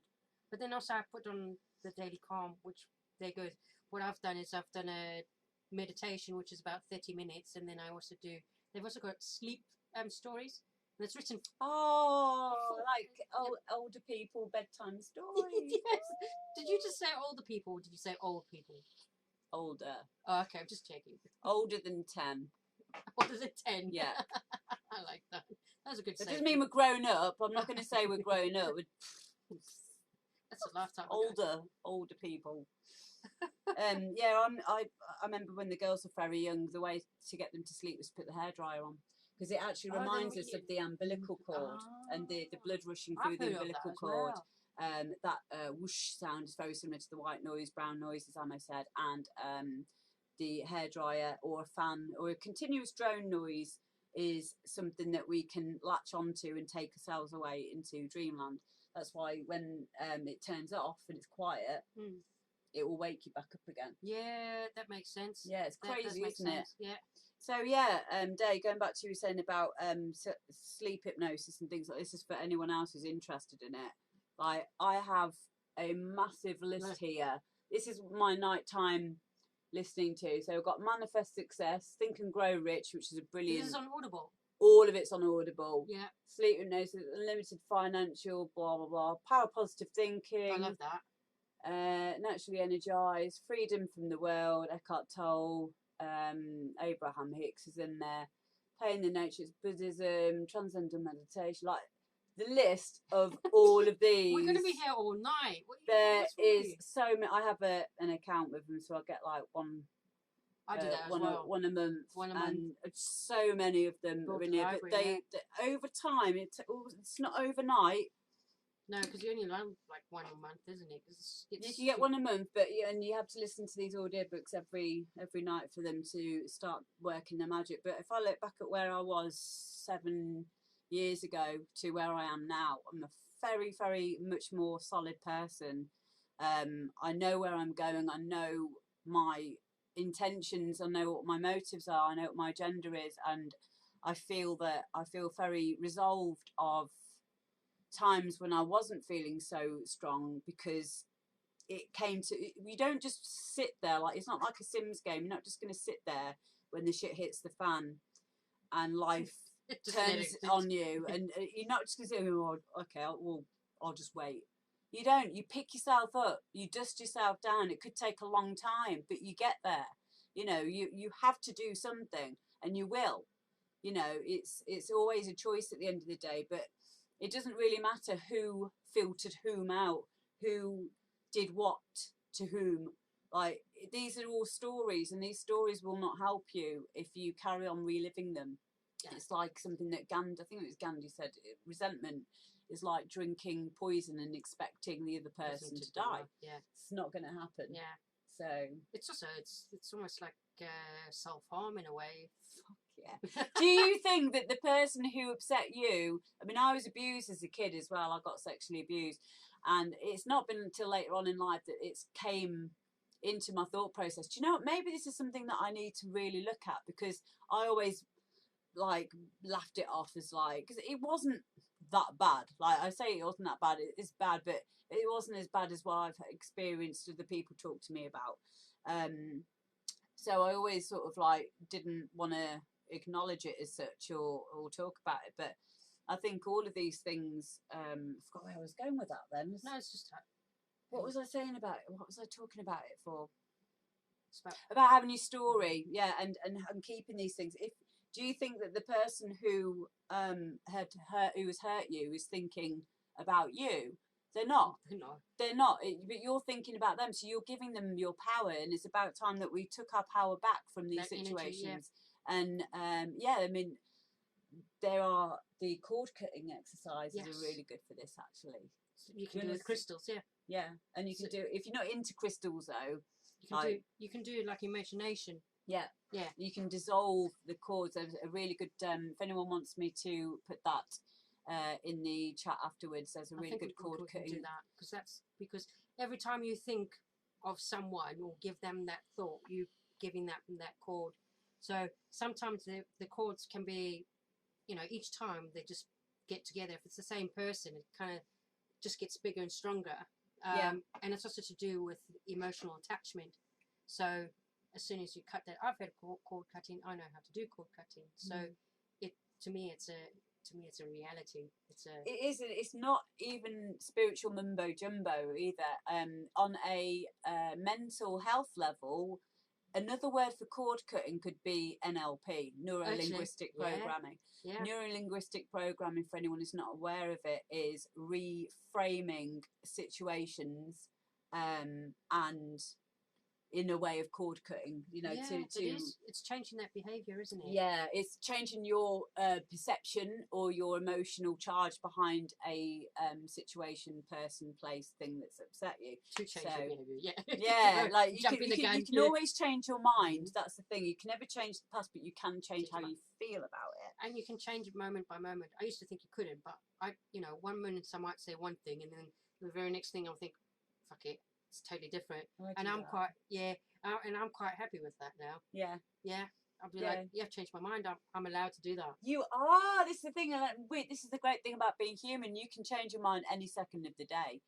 but then also I put on the Daily Calm, which they're good. What I've done is I've done a meditation, which is about 30 minutes, and then they've also got sleep stories. And it's written. Oh, like older people bedtime stories. Yes. Did you just say older people, or did you say old people? Older. Oh, okay, I'm just checking. Older than 10. Older than 10. Yeah. I like that. That's a good. It doesn't mean we're grown up. I'm not going to say we're grown up. That's a lifetime. Older people. Yeah, I remember when the girls were very young, the way to get them to sleep was to put the hairdryer on. Because it actually reminds us of the umbilical cord and the blood rushing through the umbilical cord. Well. That whoosh sound is very similar to the white noise, brown noise, as Amo said, and the hairdryer or a fan or a continuous drone noise is something that we can latch onto and take ourselves away into dreamland. That's why when it turns off and it's quiet, it will wake you back up again. Yeah, that makes sense. Yeah, it's crazy, isn't it? Yeah. So yeah, Dave, going back to you saying about sleep hypnosis and things like this, is for anyone else who's interested in it. Like, I have a massive list here. This is my nighttime listening to. So I've got Manifest Success, Think and Grow Rich, which is a brilliant. This is on Audible. All of it's on Audible. Yeah. Sleep hypnosis, Unlimited Financial, blah blah blah. Power Positive Thinking. I love that. Naturally Energized, Freedom from the World, Eckhart Tolle. Abraham Hicks is in there. Playing the Natures, Buddhism, Transcendental Meditation. Like, the list of all of these. We're going to be here all night. There is so many. I have an account with them, so I get like one. I do that as well. One a month. And so many of them are in here. But they over time, it's not overnight. No, because you only learn like one a month, isn't it? You get one a month, but and you have to listen to these audiobooks every night for them to start working their magic. But if I look back at where I was 7 years ago to where I am now, I'm a very, very much more solid person. I know where I'm going. I know my intentions. I know what my motives are. I know what my agenda is, and I feel very resolved of times when I wasn't feeling so strong, because it came to, you don't just sit there, like, it's not like a Sims game. You're not just going to sit there when the shit hits the fan and life turns on you, and you're not just going to say, oh, okay, I'll just wait. You don't. You pick yourself up, you dust yourself down. It could take a long time, but you get there. You know, you have to do something, and you will. You know, it's always a choice at the end of the day, but it doesn't really matter who filtered whom out, who did what to whom. Like, these are all stories, and these stories will not help you if you carry on reliving them. Yeah. It's like something that I think it was Gandhi said, resentment is like drinking poison and expecting the other person to die. Yeah. It's not going to happen. Yeah. So it's also it's almost like self-harm in a way. Yeah. Do you think that the person who upset you, I mean, I was abused as a kid as well. I got sexually abused, and it's not been until later on in life that it's came into my thought process. Do you know what? Maybe this is something that I need to really look at, because I always like laughed it off as like, because it wasn't that bad. Like, I say it wasn't that bad. It's bad, but it wasn't as bad as what I've experienced other people talk to me about. So I always sort of like didn't want to acknowledge it as such or talk about it. But I think all of these things, I forgot where I was going with that then. No, it's just what was I saying about it? What was I talking about it for? It's about having your story, yeah, and keeping these things. Do you think that the person who has hurt you is thinking about you? They're not. No. They're not. But you're thinking about them, so you're giving them your power, and it's about time that we took our power back from these That energy, situations. And yeah, I mean, there are the cord cutting exercises Yes. are really good for this, actually. So you can do it with crystals, yeah. Yeah, and you can do, if you're not into crystals though, you can do like imagination. Yeah, yeah. You can dissolve the cords. There's a really good. If anyone wants me to put that in the chat afterwards, there's a really good cord cutting. Do that because every time you think of someone or give them that thought, you giving that cord. So sometimes the cords can be, you know, each time they just get together. If it's the same person, it kind of just gets bigger and stronger. And it's also to do with emotional attachment. So as soon as you cut that, I've had cord cutting. I know how to do cord cutting. So to me it's a reality. It's not even spiritual mumbo jumbo either. On a mental health level, another word for cord cutting could be NLP, neuro linguistic programming. Yeah. Neuro-linguistic programming, for anyone who's not aware of it, is reframing situations and in a way of cord cutting, you know, it's changing that behavior, isn't it? Yeah, it's changing your perception or your emotional charge behind a situation, person, place, thing that's upset you. To change your behavior, yeah, like you can always change your mind. That's the thing. You can never change the past, but you can change how you feel about it. And you can change it moment by moment. I used to think you couldn't, but one minute I might say one thing, and then the very next thing I'll think, fuck it, it's totally different. And I'm quite happy with that now. Yeah. I'll be like, I've changed my mind. I'm allowed to do that. You are. This is the thing. This is the great thing about being human. You can change your mind any second of the day.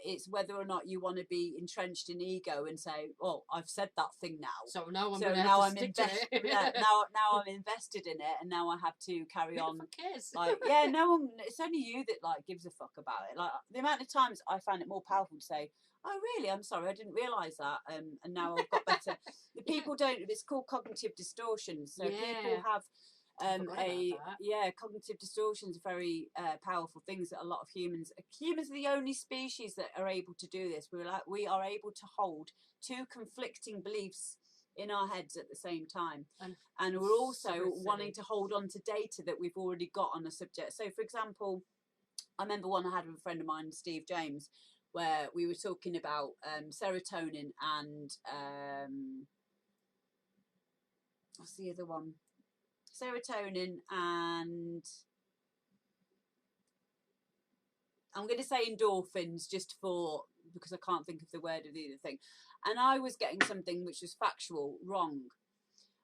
It's whether or not you want to be entrenched in ego and say, "Oh, I've said that thing now, so now I'm invested. now I'm invested in it, and now I have to carry on." Who cares? Like, yeah, no one. It's only you that like gives a fuck about it. Like the amount of times I find it more powerful to say, "Oh, really? I'm sorry, I didn't realise that," and now I've got better. The people don't. It's called cognitive distortion. So people have. Cognitive distortions are very powerful things that a lot of humans are the only species that are able to do this. We are able to hold two conflicting beliefs in our heads at the same time, and we're also wanting to hold on to data that we've already got on a subject. So for example, I remember one I had with a friend of mine, Steve James, where we were talking about serotonin and what's the other one? Serotonin and I'm going to say endorphins just because I can't think of the word of the other thing. And I was getting something which was factual wrong.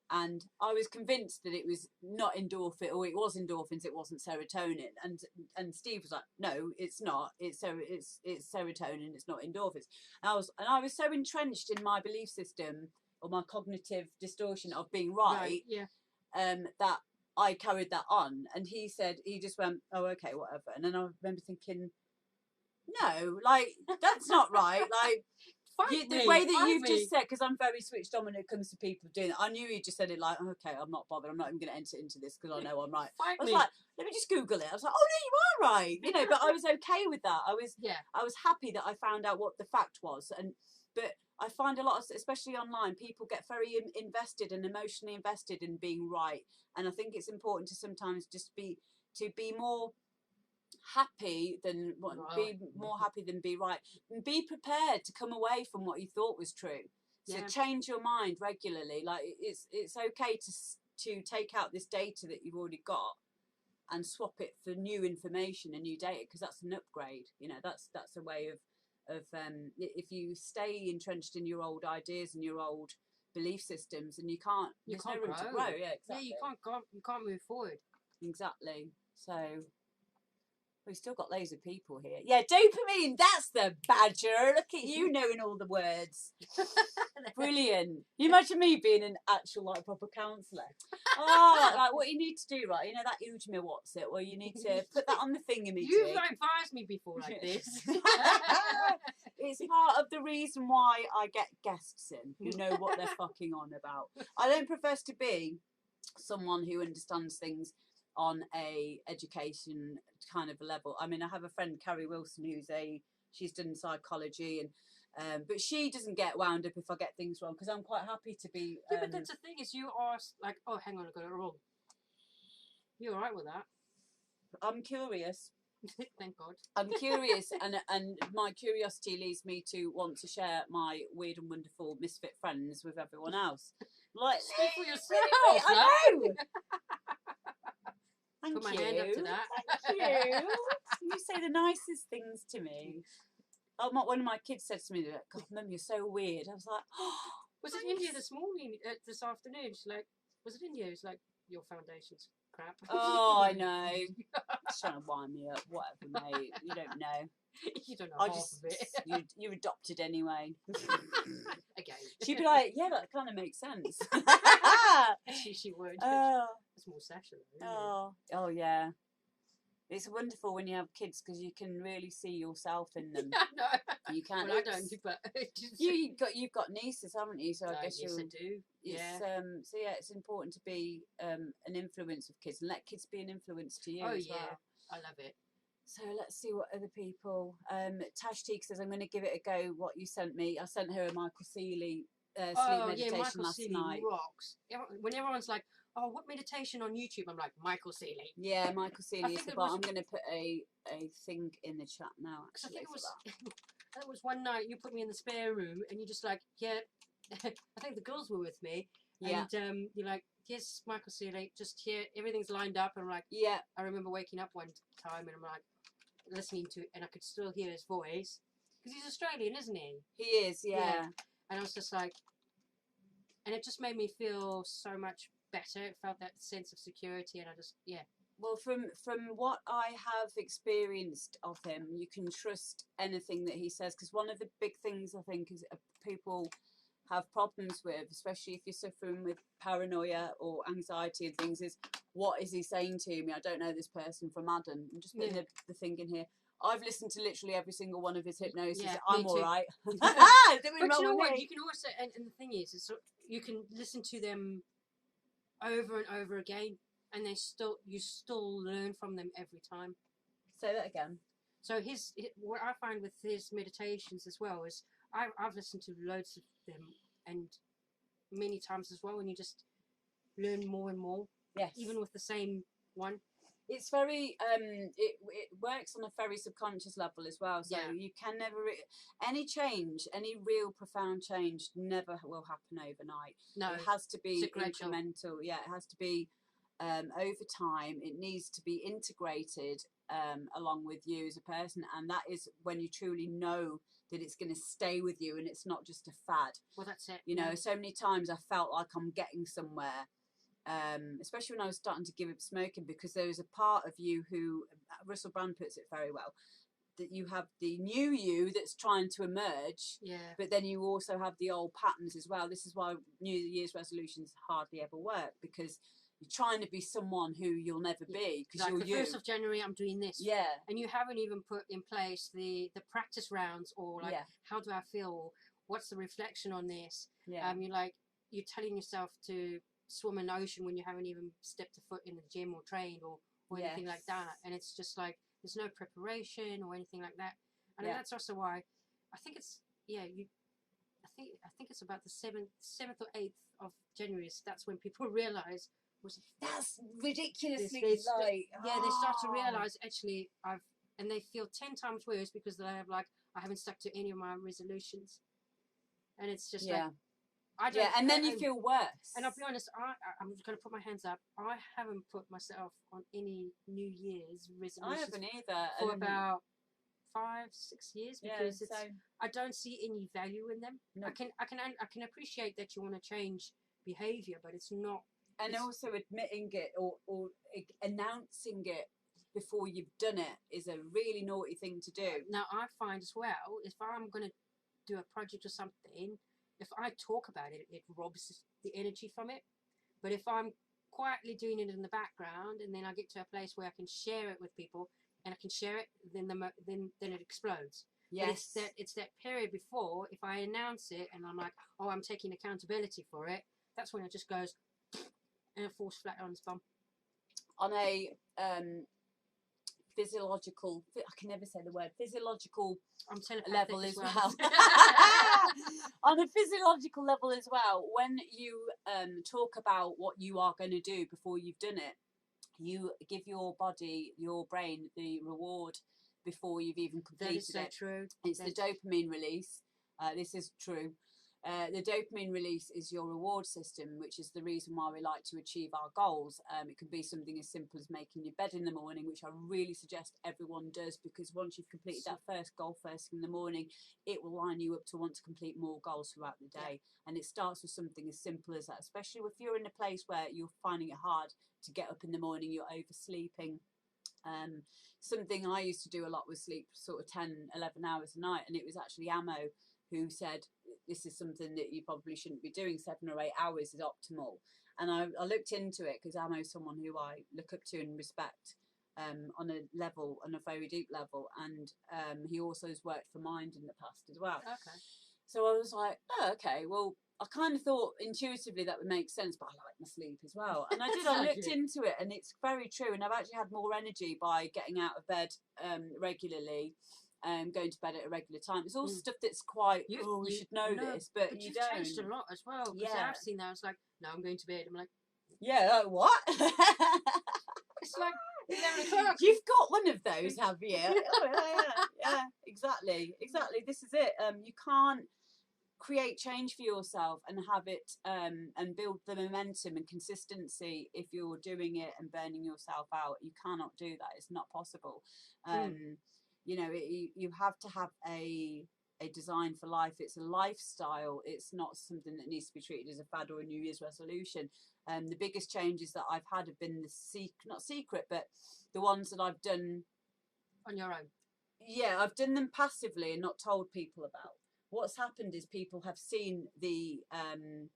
And I was convinced that it was not endorphin, or it was endorphins, it wasn't serotonin. And Steve was like, "No, it's not. It's serotonin. It's not endorphins." And I was so entrenched in my belief system or my cognitive distortion of being right. That I carried that on, and he just went, "Oh, okay, whatever." And then I remember thinking, no, like that's not right. Like the way that you've just said, because I'm very switched on when it comes to people doing it. I knew you just said it like, "Okay, I'm not bothered. I'm not even going to enter into this because I know I'm right." I was like, let me just Google it. I was like, "Oh no, you are right," you know. But I was okay with that. I was happy that I found out what the fact was, but I find a lot of, especially online, people get very invested and emotionally invested in being right. And I think it's important to sometimes just be more happy than be right, and be prepared to come away from what you thought was true. So change your mind regularly. Like it's okay to take out this data that you've already got and swap it for new information and new data, because that's an upgrade. You know, that's a way of if you stay entrenched in your old ideas and your old belief systems, and you can't no room to grow. Yeah, exactly. You can't move forward. Exactly. So We've still got loads of people here. Yeah, dopamine, that's the badger. Look at you knowing all the words. Brilliant. You imagine me being an actual, like, proper counsellor. Oh, like what you need to do, right? You know that Ujma what's it, where you need to put that on the thingamajig. You've advised me before like this. It's part of the reason why I get guests in who know what they're fucking on about. I don't profess to be someone who understands things on a education kind of level. I mean, I have a friend, Carrie Wilson, she's done psychology, and but she doesn't get wound up if I get things wrong, because I'm quite happy to be. Yeah, but that's the thing is, you ask like, oh, hang on, I got it wrong. You all right with that? I'm curious. Thank God. I'm curious, and my curiosity leads me to want to share my weird and wonderful misfit friends with everyone else. Like, speak for yourself. I know. Thank Put my you. hand up to that. Thank you. You say the nicest things to me. Oh, one of my kids said to me, "God, Mum, you're so weird." I was like, "Oh, was it India this morning? This afternoon? She's like, was it India? It's like, your foundation's crap. Oh, I know. She's trying to wind me up. Whatever, mate. You don't know. You don't know half of it. You're adopted anyway. Again. She'd be like, yeah, that kind of makes sense. she would. Oh. It's more sexual. Oh, yeah. It's wonderful when you have kids because you can really see yourself in them. Yeah, no. You can't. Well, I don't, but you've got nieces, haven't you? So I guess yes, I do. Yeah. So yeah, it's important to be an influence of kids and let kids be an influence to you. Oh as yeah, well. I love it. So let's see what other people. Tash Teague says, I'm going to give it a go. What you sent me, I sent her a Michael Seeley sleep meditation Michael last Seeley night. Rocks. When everyone's like, "Oh, what meditation on YouTube?" I'm like, Michael Seeley. Yeah, Michael Seeley is the bar. I'm going to put a thing in the chat now. Because I think it was one night you put me in the spare room and you just like, yeah, I think the girls were with me. Yeah. And you're like, yes, Michael Seeley, just here, everything's lined up. And I'm like, yeah. I remember waking up one time and I'm like, listening to it, and I could still hear his voice. Because he's Australian, isn't he? He is, yeah. And I was just like, and it just made me feel so much better. It felt that sense of security, and I just, Well, from what I have experienced of him, you can trust anything that he says, because one of the big things I think is people have problems with, especially if you're suffering with paranoia or anxiety and things, is what is he saying to me? I don't know this person from Adam. I'm just putting the thing in here. I've listened to literally every single one of his hypnosis. Yeah, I'm all right. But you know what? You can also, and the thing is you can listen to them over and over again, and you still learn from them every time. Say that again. So what I find with his meditations as well is I've listened to loads of them and many times as well, and you just learn more and more. Yes. Even with the same one. It's very it works on a very subconscious level as well. So you can never any real profound change never will happen overnight. No, it has to be incremental. Job. Yeah, it has to be over time. It needs to be integrated along with you as a person, and that is when you truly know that it's going to stay with you and it's not just a fad. Well, that's it. You know, so many times I felt like I'm getting somewhere. Especially when I was starting to give up smoking, because there is a part of you who, Russell Brand puts it very well, that you have the new you that's trying to emerge, but then you also have the old patterns as well. This is why New Year's resolutions hardly ever work, because you're trying to be someone who you'll never be, because like you're the 1st of January I'm doing this, and you haven't even put in place the practice rounds, or like how do I feel, what's the reflection on this, you're telling yourself to swim in an ocean when you haven't even stepped a foot in the gym or trained or anything like that, and it's just like there's no preparation or anything like that, and that's also why I think it's I think it's about the 7th or 8th of January. That's when people realize that's ridiculously they start to realize actually and they feel 10 times worse because they have like, I haven't stuck to any of my resolutions, and it's just like, and then you feel worse. And I'll be honest, I'm just going to put my hands up. I haven't put myself on any New Year's resolutions. I haven't either. For about 5-6 years, because I don't see any value in them. No. I can appreciate that you want to change behaviour, but it's not. And also admitting it or announcing it before you've done it is a really naughty thing to do. Now, I find as well, if I'm going to do a project or something, if I talk about it, it robs the energy from it. But if I'm quietly doing it in the background, and then I get to a place where I can share it with people, and I can share it, then it explodes. Yes. But it's that period before, if I announce it and I'm like, oh, I'm taking accountability for it, that's when it just goes and it falls flat on its bum. On a physiological, I can never say the word, physiological level as well. On a physiological level as well, when you talk about what you are going to do before you've done it, you give your body, your brain, the reward before you've even completed it. That is so true. It's the dopamine release. This is true. The dopamine release is your reward system, which is the reason why we like to achieve our goals. It can be something as simple as making your bed in the morning, which I really suggest everyone does, because once you've completed that first goal first thing in the morning, it will line you up to want to complete more goals throughout the day. And it starts with something as simple as that, especially if you're in a place where you're finding it hard to get up in the morning, you're oversleeping. Something I used to do a lot was sleep sort of 10, 11 hours a night, and it was actually Ammo who said this is something that you probably shouldn't be doing. 7 or 8 hours is optimal. And I looked into it because Ammo is someone who I look up to and respect on a level, on a very deep level, and he also has worked for Mind in the past as well. Okay. So I was like, oh, okay, well, I kind of thought intuitively that would make sense, but I like my sleep as well. And I did, I looked into it, and it's very true. And I've actually had more energy by getting out of bed regularly, going to bed at a regular time. It's all stuff that's quite, we should know this, but you don't. You've changed a lot as well. Because I've seen that. It's like, no, I'm going to bed. I'm like, yeah, like, what? It's like 11 o'clock. You've got one of those, have you? Yeah, exactly. This is it. You can't create change for yourself and have it and build the momentum and consistency if you're doing it and burning yourself out. You cannot do that. It's not possible. You know, you have to have a design for life. It's a lifestyle. It's not something that needs to be treated as a fad or a New Year's resolution. The biggest changes that I've had have been not secret, but the ones that I've done on your own. Yeah, I've done them passively and not told people about. What's happened is people have seen the end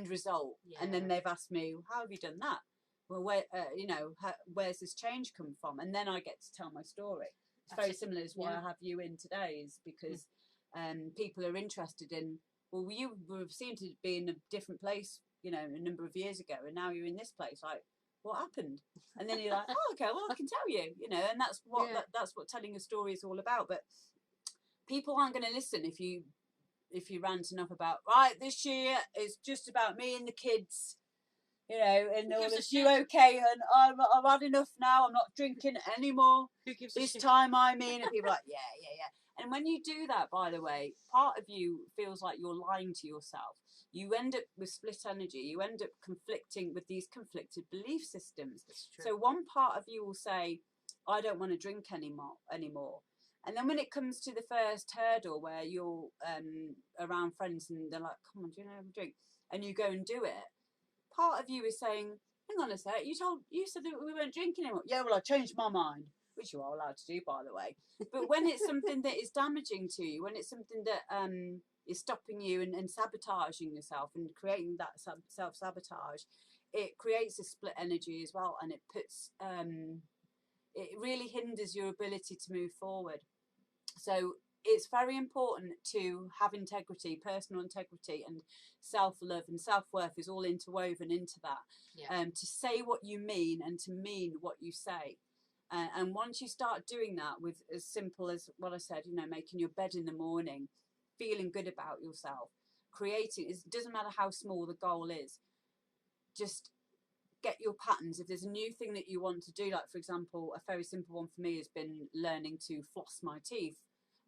result, and then they've asked me, "How have you done that?" Well, where where's this change come from? And then I get to tell my story. It's very similar to why I have you in today, is because people are interested in. Well, you seem to be in a different place, a number of years ago, and now you're in this place. Like, what happened? And then you're like, oh, okay, well, I can tell you, and that's what that's what telling a story is all about. But people aren't going to listen if you rant enough about, right, this year it's just about me and the kids, and all this, you okay, and I've had enough now, I'm not drinking anymore. This time I mean, and people are like, yeah. And when you do that, by the way, part of you feels like you're lying to yourself. You end up with split energy. You end up conflicting with these conflicted belief systems. So one part of you will say, I don't want to drink anymore. And then when it comes to the first hurdle where you're around friends and they're like, come on, do you know how to drink? And you go and do it. Part of you is saying, hang on a sec, you said that we weren't drinking anymore. Yeah, well, I changed my mind. Which you are allowed to do, by the way. But when it's something that is damaging to you, when it's something that is stopping you and sabotaging yourself and creating that self-sabotage, it creates a split energy as well, and it puts it really hinders your ability to move forward. So it's very important to have integrity, personal integrity, and self-love and self-worth is all interwoven into that. To say what you mean and to mean what you say. And once you start doing that with as simple as what I said, making your bed in the morning, feeling good about yourself, creating, it doesn't matter how small the goal is, just get your patterns. If there's a new thing that you want to do, like for example, a very simple one for me has been learning to floss my teeth.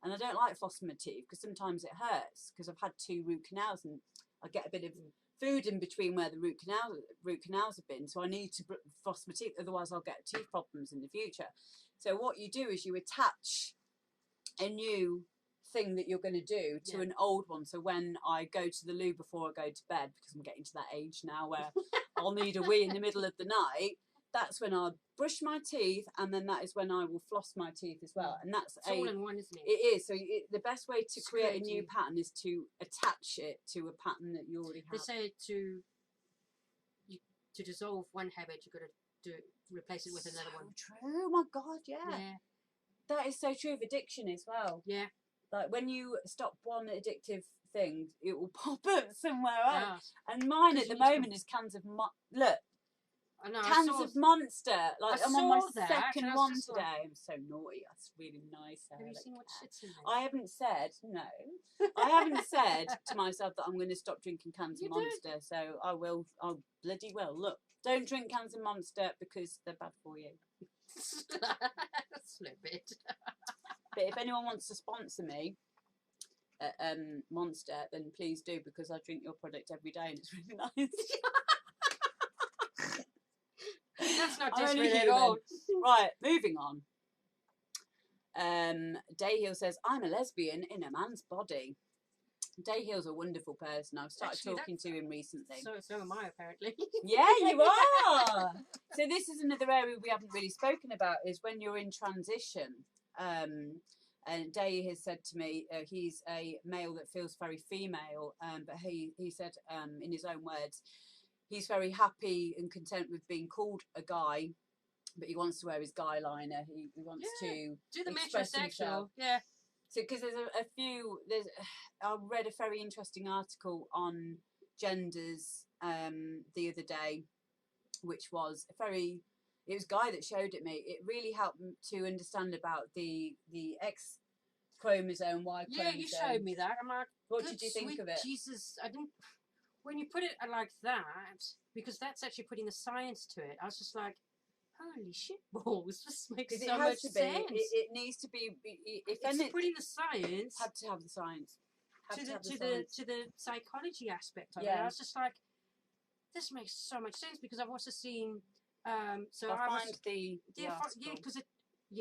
And I don't like flossing my teeth because sometimes it hurts, because I've had 2 root canals and I get a bit of food in between where the root canals have been, so I need to floss my teeth, otherwise I'll get teeth problems in the future. So what you do is you attach a new thing that you're going to do to an old one. So when I go to the loo before I go to bed, because I'm getting to that age now where I'll need a wee in the middle of the night, that's when I'll brush my teeth, and then that is when I will floss my teeth as well. And that's it's all in one, isn't it? It is. So the best way to create a new pattern is to attach it to a pattern that you already have. They say to dissolve one habit, you've got to replace it with another one. True. Oh my God, yeah. That is so true of addiction as well. Yeah. Like when you stop one addictive thing, it will pop up somewhere else. Yeah. And mine at the moment is cans of look. I know, cans of Monster. Like I'm on my second one today. Like... I'm so naughty. That's really nice. Have you seen what shit's in there? I haven't said I haven't said to myself that I'm going to stop drinking cans of Monster. So I will. I bloody will. Look, don't drink cans of Monster because they're bad for you. Slip it. But if anyone wants to sponsor me, Monster, then please do, because I drink your product every day and it's really nice. That's not desperate at all. Right, moving on. Dayhill says, I'm a lesbian in a man's body. Dayhill's a wonderful person. I've started talking to him recently. So am I, apparently. Yeah, you are. So this is another area we haven't really spoken about, is when you're in transition. And Day has said to me, he's a male that feels very female, but he said, in his own words, he's very happy and content with being called a guy, but he wants to wear his guy liner. He wants to do the express himself. Yeah. So, because there's a few, I read a very interesting article on genders the other day, which was it was a guy that showed it me. It really helped to understand about the X chromosome, Y chromosome. Yeah, you showed me that. I'm like, what did you think of it? Jesus, I didn't. When you put it like that, because that's actually putting the science to it, I was just like, holy shit balls, this makes so much sense. It needs to be. If it's putting the science. Had to have the science. To the psychology aspect of it. I was just like, this makes so much sense, because I've also seen. So I'll find the because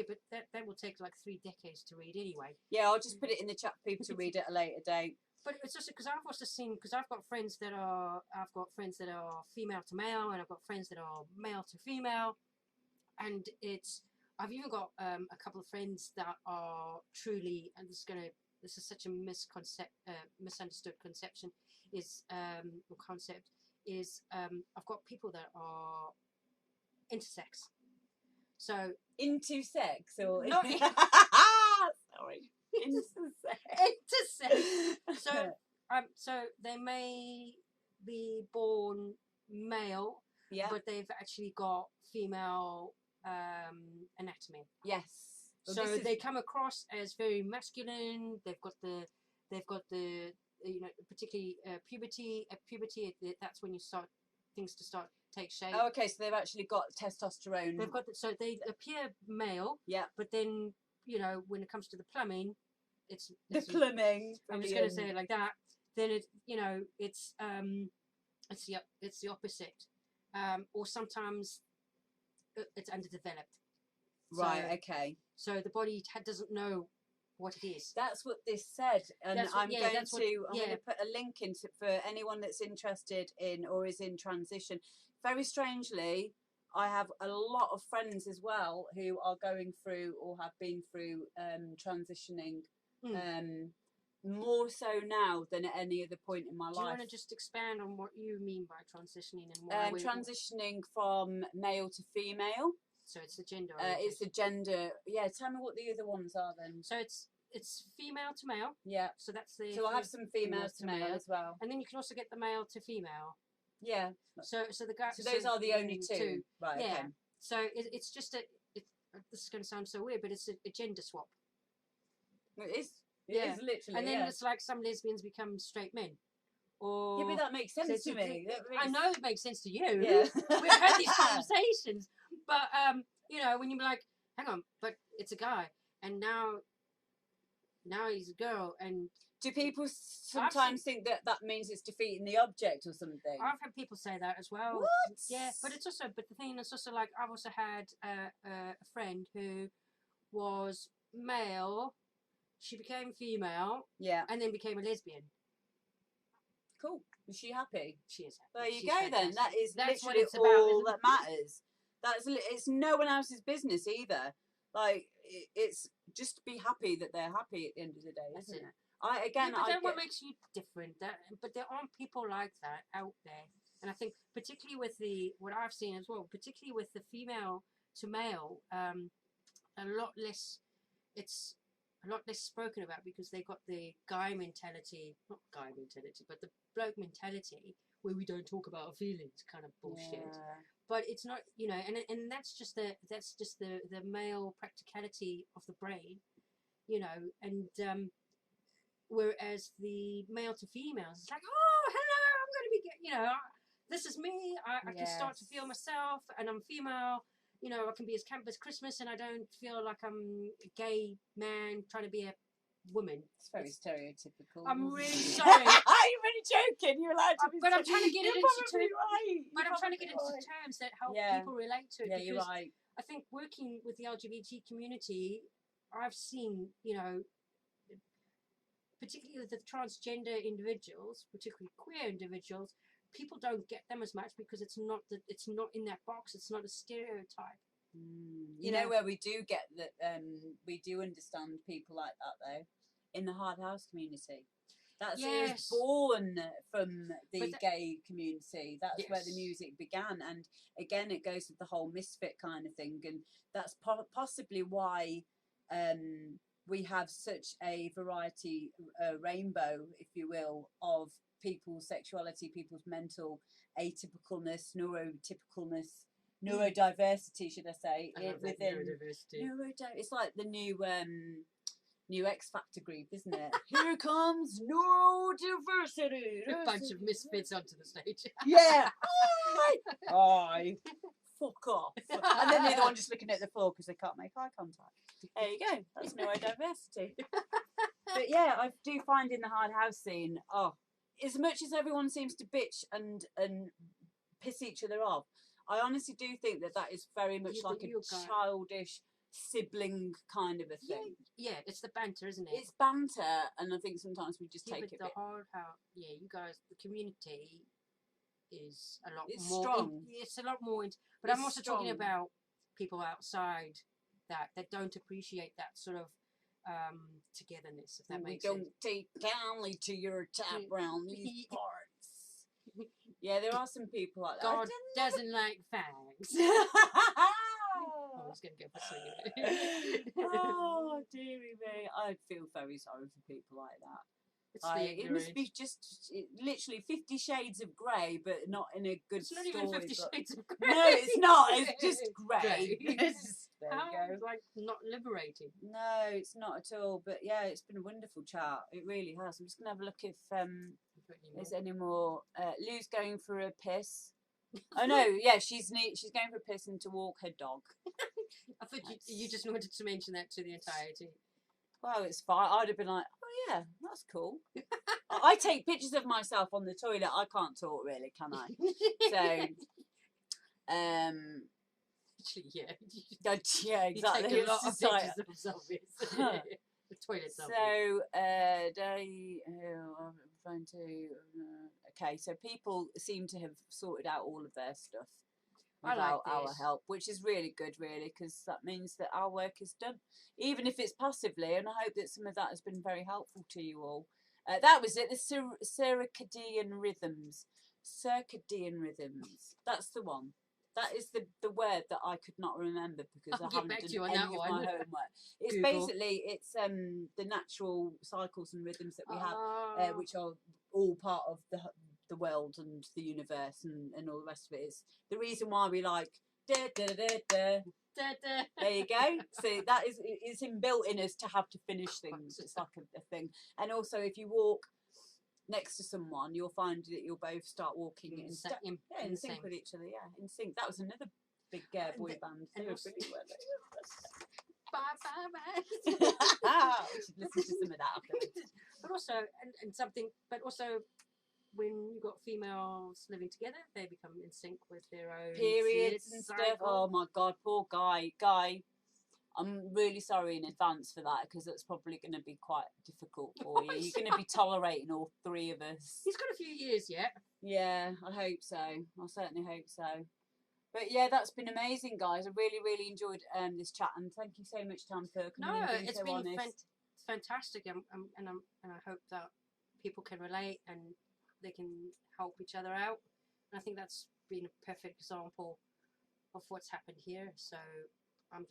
but that will take like 3 decades to read anyway. Yeah, I'll just put it in the chat for people to read at a later date. But it's just because I've also seen, because I've got friends that are female to male, and I've got friends that are male to female, and I've even got a couple of friends that are truly, and this is such a misunderstood conception, or concept is I've got people that are intersex. So intersex or not sorry. Intersex. So they may be born male, but they've actually got female anatomy. Yes. Well, so they come across as very masculine. They've got the particularly puberty. At puberty, that's when you start things to take shape. Oh, okay. So they've actually got testosterone. They've got so they appear male. Yeah. But then when it comes to the plumbing, it's plumbing. I'm just going to say it like that. Then it's the opposite, or sometimes it's underdeveloped. Right. Okay. So the body doesn't know what it is. That's what this said, and I'm going to put a link into for anyone that's interested in or is in transition. Very strangely, I have a lot of friends as well who are going through or have been through transitioning. More so now than at any other point in my life. Do you want to just expand on what you mean by transitioning and why transitioning from male to female? So it's the gender. It's the gender. Yeah, tell me what the other ones are then. So it's female to male. Yeah. So that's the. So I have some female to male as well. And then you can also get the male to female. Yeah. So the guy. So those are the only two. Right. Yeah. Okay. So it's just this is going to sound so weird, but it's a gender swap. It is. It is literally. And then it's like some lesbians become straight men. Or yeah, but that makes sense to me. I know it makes sense to you. Yeah. We've had these conversations. But when you're like, hang on, but it's a guy, and now he's a girl, and do people sometimes think that means it's defeating the object or something? I've had people say that as well. What? Yeah, but the thing is also like I've also had a friend who was male. She became female, and then became a lesbian. Cool. Is she happy? She is happy. There you go then. That's what literally it's about, all that matters. It's no one else's business either. Like it's just be happy that they're happy at the end of the day, isn't it? But then what makes you different? But there aren't people like that out there, and I think particularly with what I've seen as well, particularly with the female to male, a lot less. It's a lot less spoken about because they got the guy mentality, not guy mentality, but the bloke mentality where we don't talk about our feelings, kind of bullshit. Yeah. But it's not, and that's just the male practicality of the brain, and. Whereas the male to females, it's like, oh, hello, I'm going to be, this is me. I can start to feel myself, and I'm female. I can be as camp as Christmas, and I don't feel like I'm a gay man trying to be a woman. It's very stereotypical. I'm really sorry. I'm really joking. You're allowed to. But I'm trying to get it into terms. Right. But I'm trying to get it into terms that help people relate to it. Yeah, you're right. I think working with the LGBT community, I've seen, particularly with the transgender individuals, particularly queer individuals, people don't get them as much because it's not in that box. It's not a stereotype. You know where we do get that, we do understand people like that though, in the hard house community. It was born from the gay community. That's where the music began, and again, it goes with the whole misfit kind of thing, and that's possibly why. We have such a variety, rainbow, if you will, of people's sexuality, people's mental atypicalness, neurodiversity, should I say? Within neurodiversity. It's like the new X Factor group, isn't it? Here comes neurodiversity. A bunch of misfits onto the stage. Yeah. Hi. Fuck off. And then the other one just looking at the floor because they can't make eye contact. There you go. That's neurodiversity. But yeah, I do find in the hard house scene, as much as everyone seems to bitch and piss each other off, I honestly do think that is very much like a childish sibling kind of a thing. Yeah, it's the banter, isn't it? It's banter, and I think sometimes we just take it. The hard house, you guys, the community is a lot more strong. It's a lot more. But I'm also talking about people outside that don't appreciate that sort of togetherness. If that makes sense. We don't take kindly to your tap round these parts. Yeah, there are some people like that. God doesn't like fags. I was going to go for swinging. Oh, dearie me. I feel very sorry for people like that. It must be just literally 50 Shades of Grey, but not in a good story. It's not even 50 Shades of Grey. No, it's not. It's just grey. There you go. Like not liberating. No, it's not at all. But yeah, it's been a wonderful chat. It really has. I'm just going to have a look if there's any more. Lou's going for a piss. Oh no, yeah, she's going for a piss and to walk her dog. I thought you just wanted to mention that to the entirety. Well, it's fine. I'd have been like, oh yeah, that's cool. I take pictures of myself on the toilet. I can't talk really, can I? So, actually, yeah. Yeah, exactly. You take a lot of pictures of selfies. The toilet selfies. So, I'm trying to. Okay, so people seem to have sorted out all of their stuff without our help, which is really good, really, because that means that our work is done, even if it's passively. And I hope that some of that has been very helpful to you all. That was it. The circadian rhythms. That's the one. That is the word that I could not remember because I haven't done any of my homework. It's basically the natural cycles and rhythms that we have, which are all part of the world and the universe and all the rest of it. Is the reason why we like da, da, da, da, da. There you go. So that is inbuilt in us to have to finish things. It's like a thing. And also, if you walk next to someone, you'll find that you'll both start walking in sync with each other. Yeah, in sync. That was another big boy band. They were really well. We should listen to some of that afterwards. But also, and something, but also, when you've got females living together, they become in sync with their own periods and stuff. Oh my God, poor Guy. I'm really sorry in advance for that because that's probably going to be quite difficult for you. You're going to be tolerating all three of us. He's got a few years yet. Yeah, I hope so. I certainly hope so. But yeah, that's been amazing, guys. I really, really enjoyed this chat, and thank you so much, Tam, for coming in and being it's so been honest. fantastic, and I hope that people can relate and they can help each other out. And I think that's been a perfect example of what's happened here. So I'm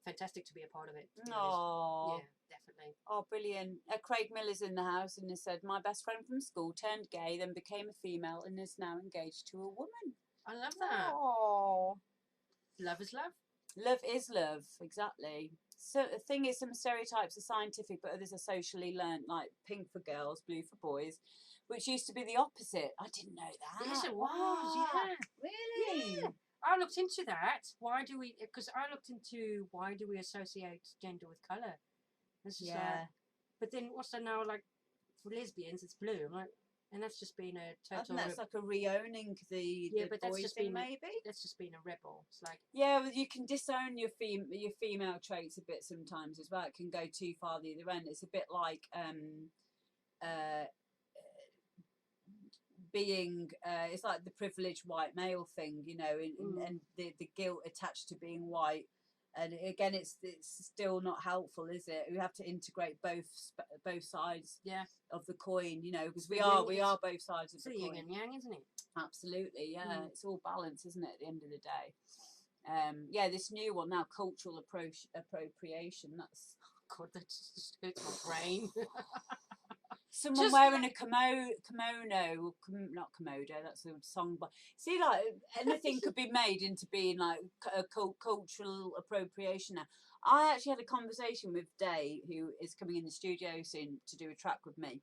fantastic to be a part of it. Oh, yeah, definitely. Oh, brilliant. Craig Miller's in the house and has said, my best friend from school turned gay, then became a female and is now engaged to a woman. I love that. Oh. Love is love. Love is love, exactly. So the thing is, some stereotypes are scientific, but others are socially learnt, like pink for girls, blue for boys, which used to be the opposite. I didn't know that. Yes, it was. Wow. Yeah. Really? Yeah. I looked into that. Why do we? Because I looked into why do we associate gender with color? This is Yeah. but then also now, like for lesbians, it's blue. I'm like, and that's just been a I total. think that's like a re-owning the but boy that's just thing, been maybe. That's just being a rebel. It's like yeah, well, you can disown your female traits a bit sometimes as well. It can go too far the other end. It's a bit like being it's like the privileged white male thing, you know, and the guilt attached to being white. And again, it's still not helpful, is it? We have to integrate both sides of the coin, you know, because we are both sides of the coin. Yin and yang, isn't it? Absolutely, yeah. It's all balance, isn't it? At the end of the day, yeah. This new one now, cultural appropriation. That's God, that just hurts my brain. Someone just wearing a kimono, not komodo, that's a song. But see, like anything could be made into being like a cultural appropriation now. I actually had a conversation with Day, who is coming in the studio soon to do a track with me,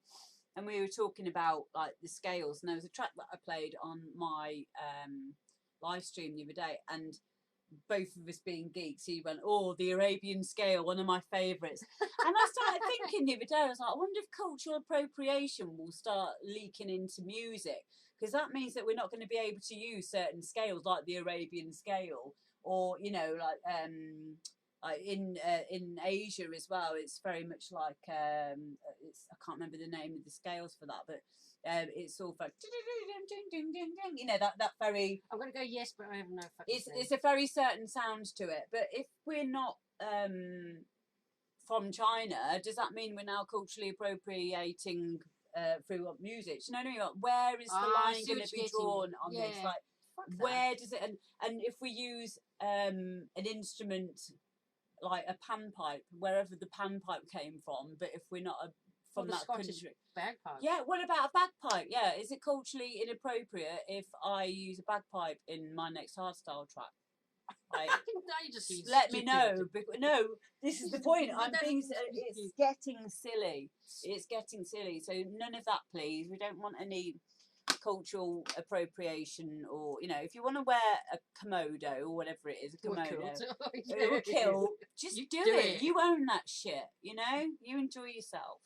and we were talking about like the scales. And there was a track that I played on my live stream the other day, and both of us being geeks, he went, oh, the Arabian scale, one of my favourites. And I started thinking the other day, I was like, I wonder if cultural appropriation will start leaking into music, because that means that we're not going to be able to use certain scales like the Arabian scale, or, you know, like in Asia as well, it's very much like I can't remember the name of the scales for that, but it's all like, you know, that very. I'm gonna go yes, but I have no fucking. It's a very certain sound to it. But if we're not from China, does that mean we're now culturally appropriating through music? Do you know what I mean? Like, where is the line going to be drawn on this? Like, where does it? And if we use an instrument like a panpipe, wherever the panpipe came from, but if we're not from that country, bagpipe. Yeah, what about a bagpipe? Yeah, is it culturally inappropriate if I use a bagpipe in my next hardstyle track? Like, let me know. No, this is the point. It's getting silly. It's getting silly. So none of that, please. We don't want any cultural appropriation, or, you know, if you want to wear a komodo or whatever it is, a kimono, or kill, just do it. You own that shit. You know, you enjoy yourself.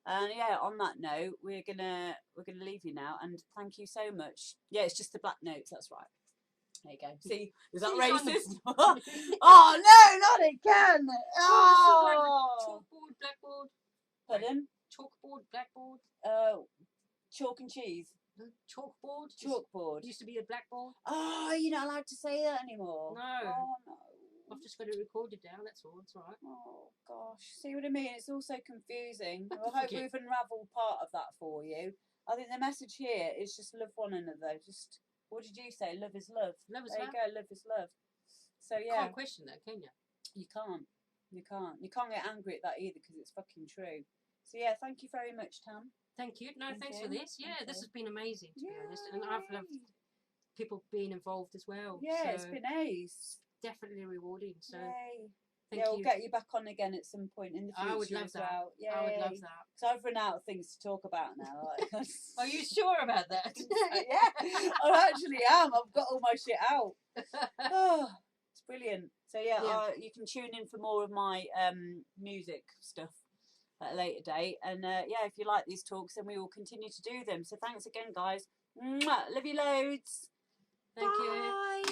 And yeah, on that note, we're gonna leave you now, and thank you so much. Yeah, it's just the black notes. That's right. There you go. See, is that racist? Oh no, not again! Oh, chalkboard, blackboard. Pardon? Chalkboard, blackboard. Chalk and cheese. Chalkboard. Chalkboard. Used to be a blackboard. Oh, you're not allowed to say that anymore. No. Oh no. I've just got to record it down, that's all. It's all right. Oh, gosh. See what I mean? It's all so confusing. I hope we've unravelled part of that for you. I think the message here is just love one another. Just, what did you say? Love is love. Love is love. There you go, love is love. So, yeah. You can't question that, can you? You can't. You can't. You can't get angry at that either, because it's fucking true. So, yeah, thank you very much, Tam. Thank you. No, thanks for this. Yeah, this has been amazing, to be honest. And I've loved people being involved as well. Yeah, it's been ace. Definitely rewarding. So yeah, we'll get you back on again at some point in the future. I would love that. Well. Yeah, I would love that. Because I've run out of things to talk about now. Like, are you sure about that? Yeah, I actually am. I've got all my shit out. Oh, it's brilliant. So yeah, you can tune in for more of my music stuff at a later date. And yeah, if you like these talks, then we will continue to do them. So thanks again, guys. Mwah! Love you loads. Thank you.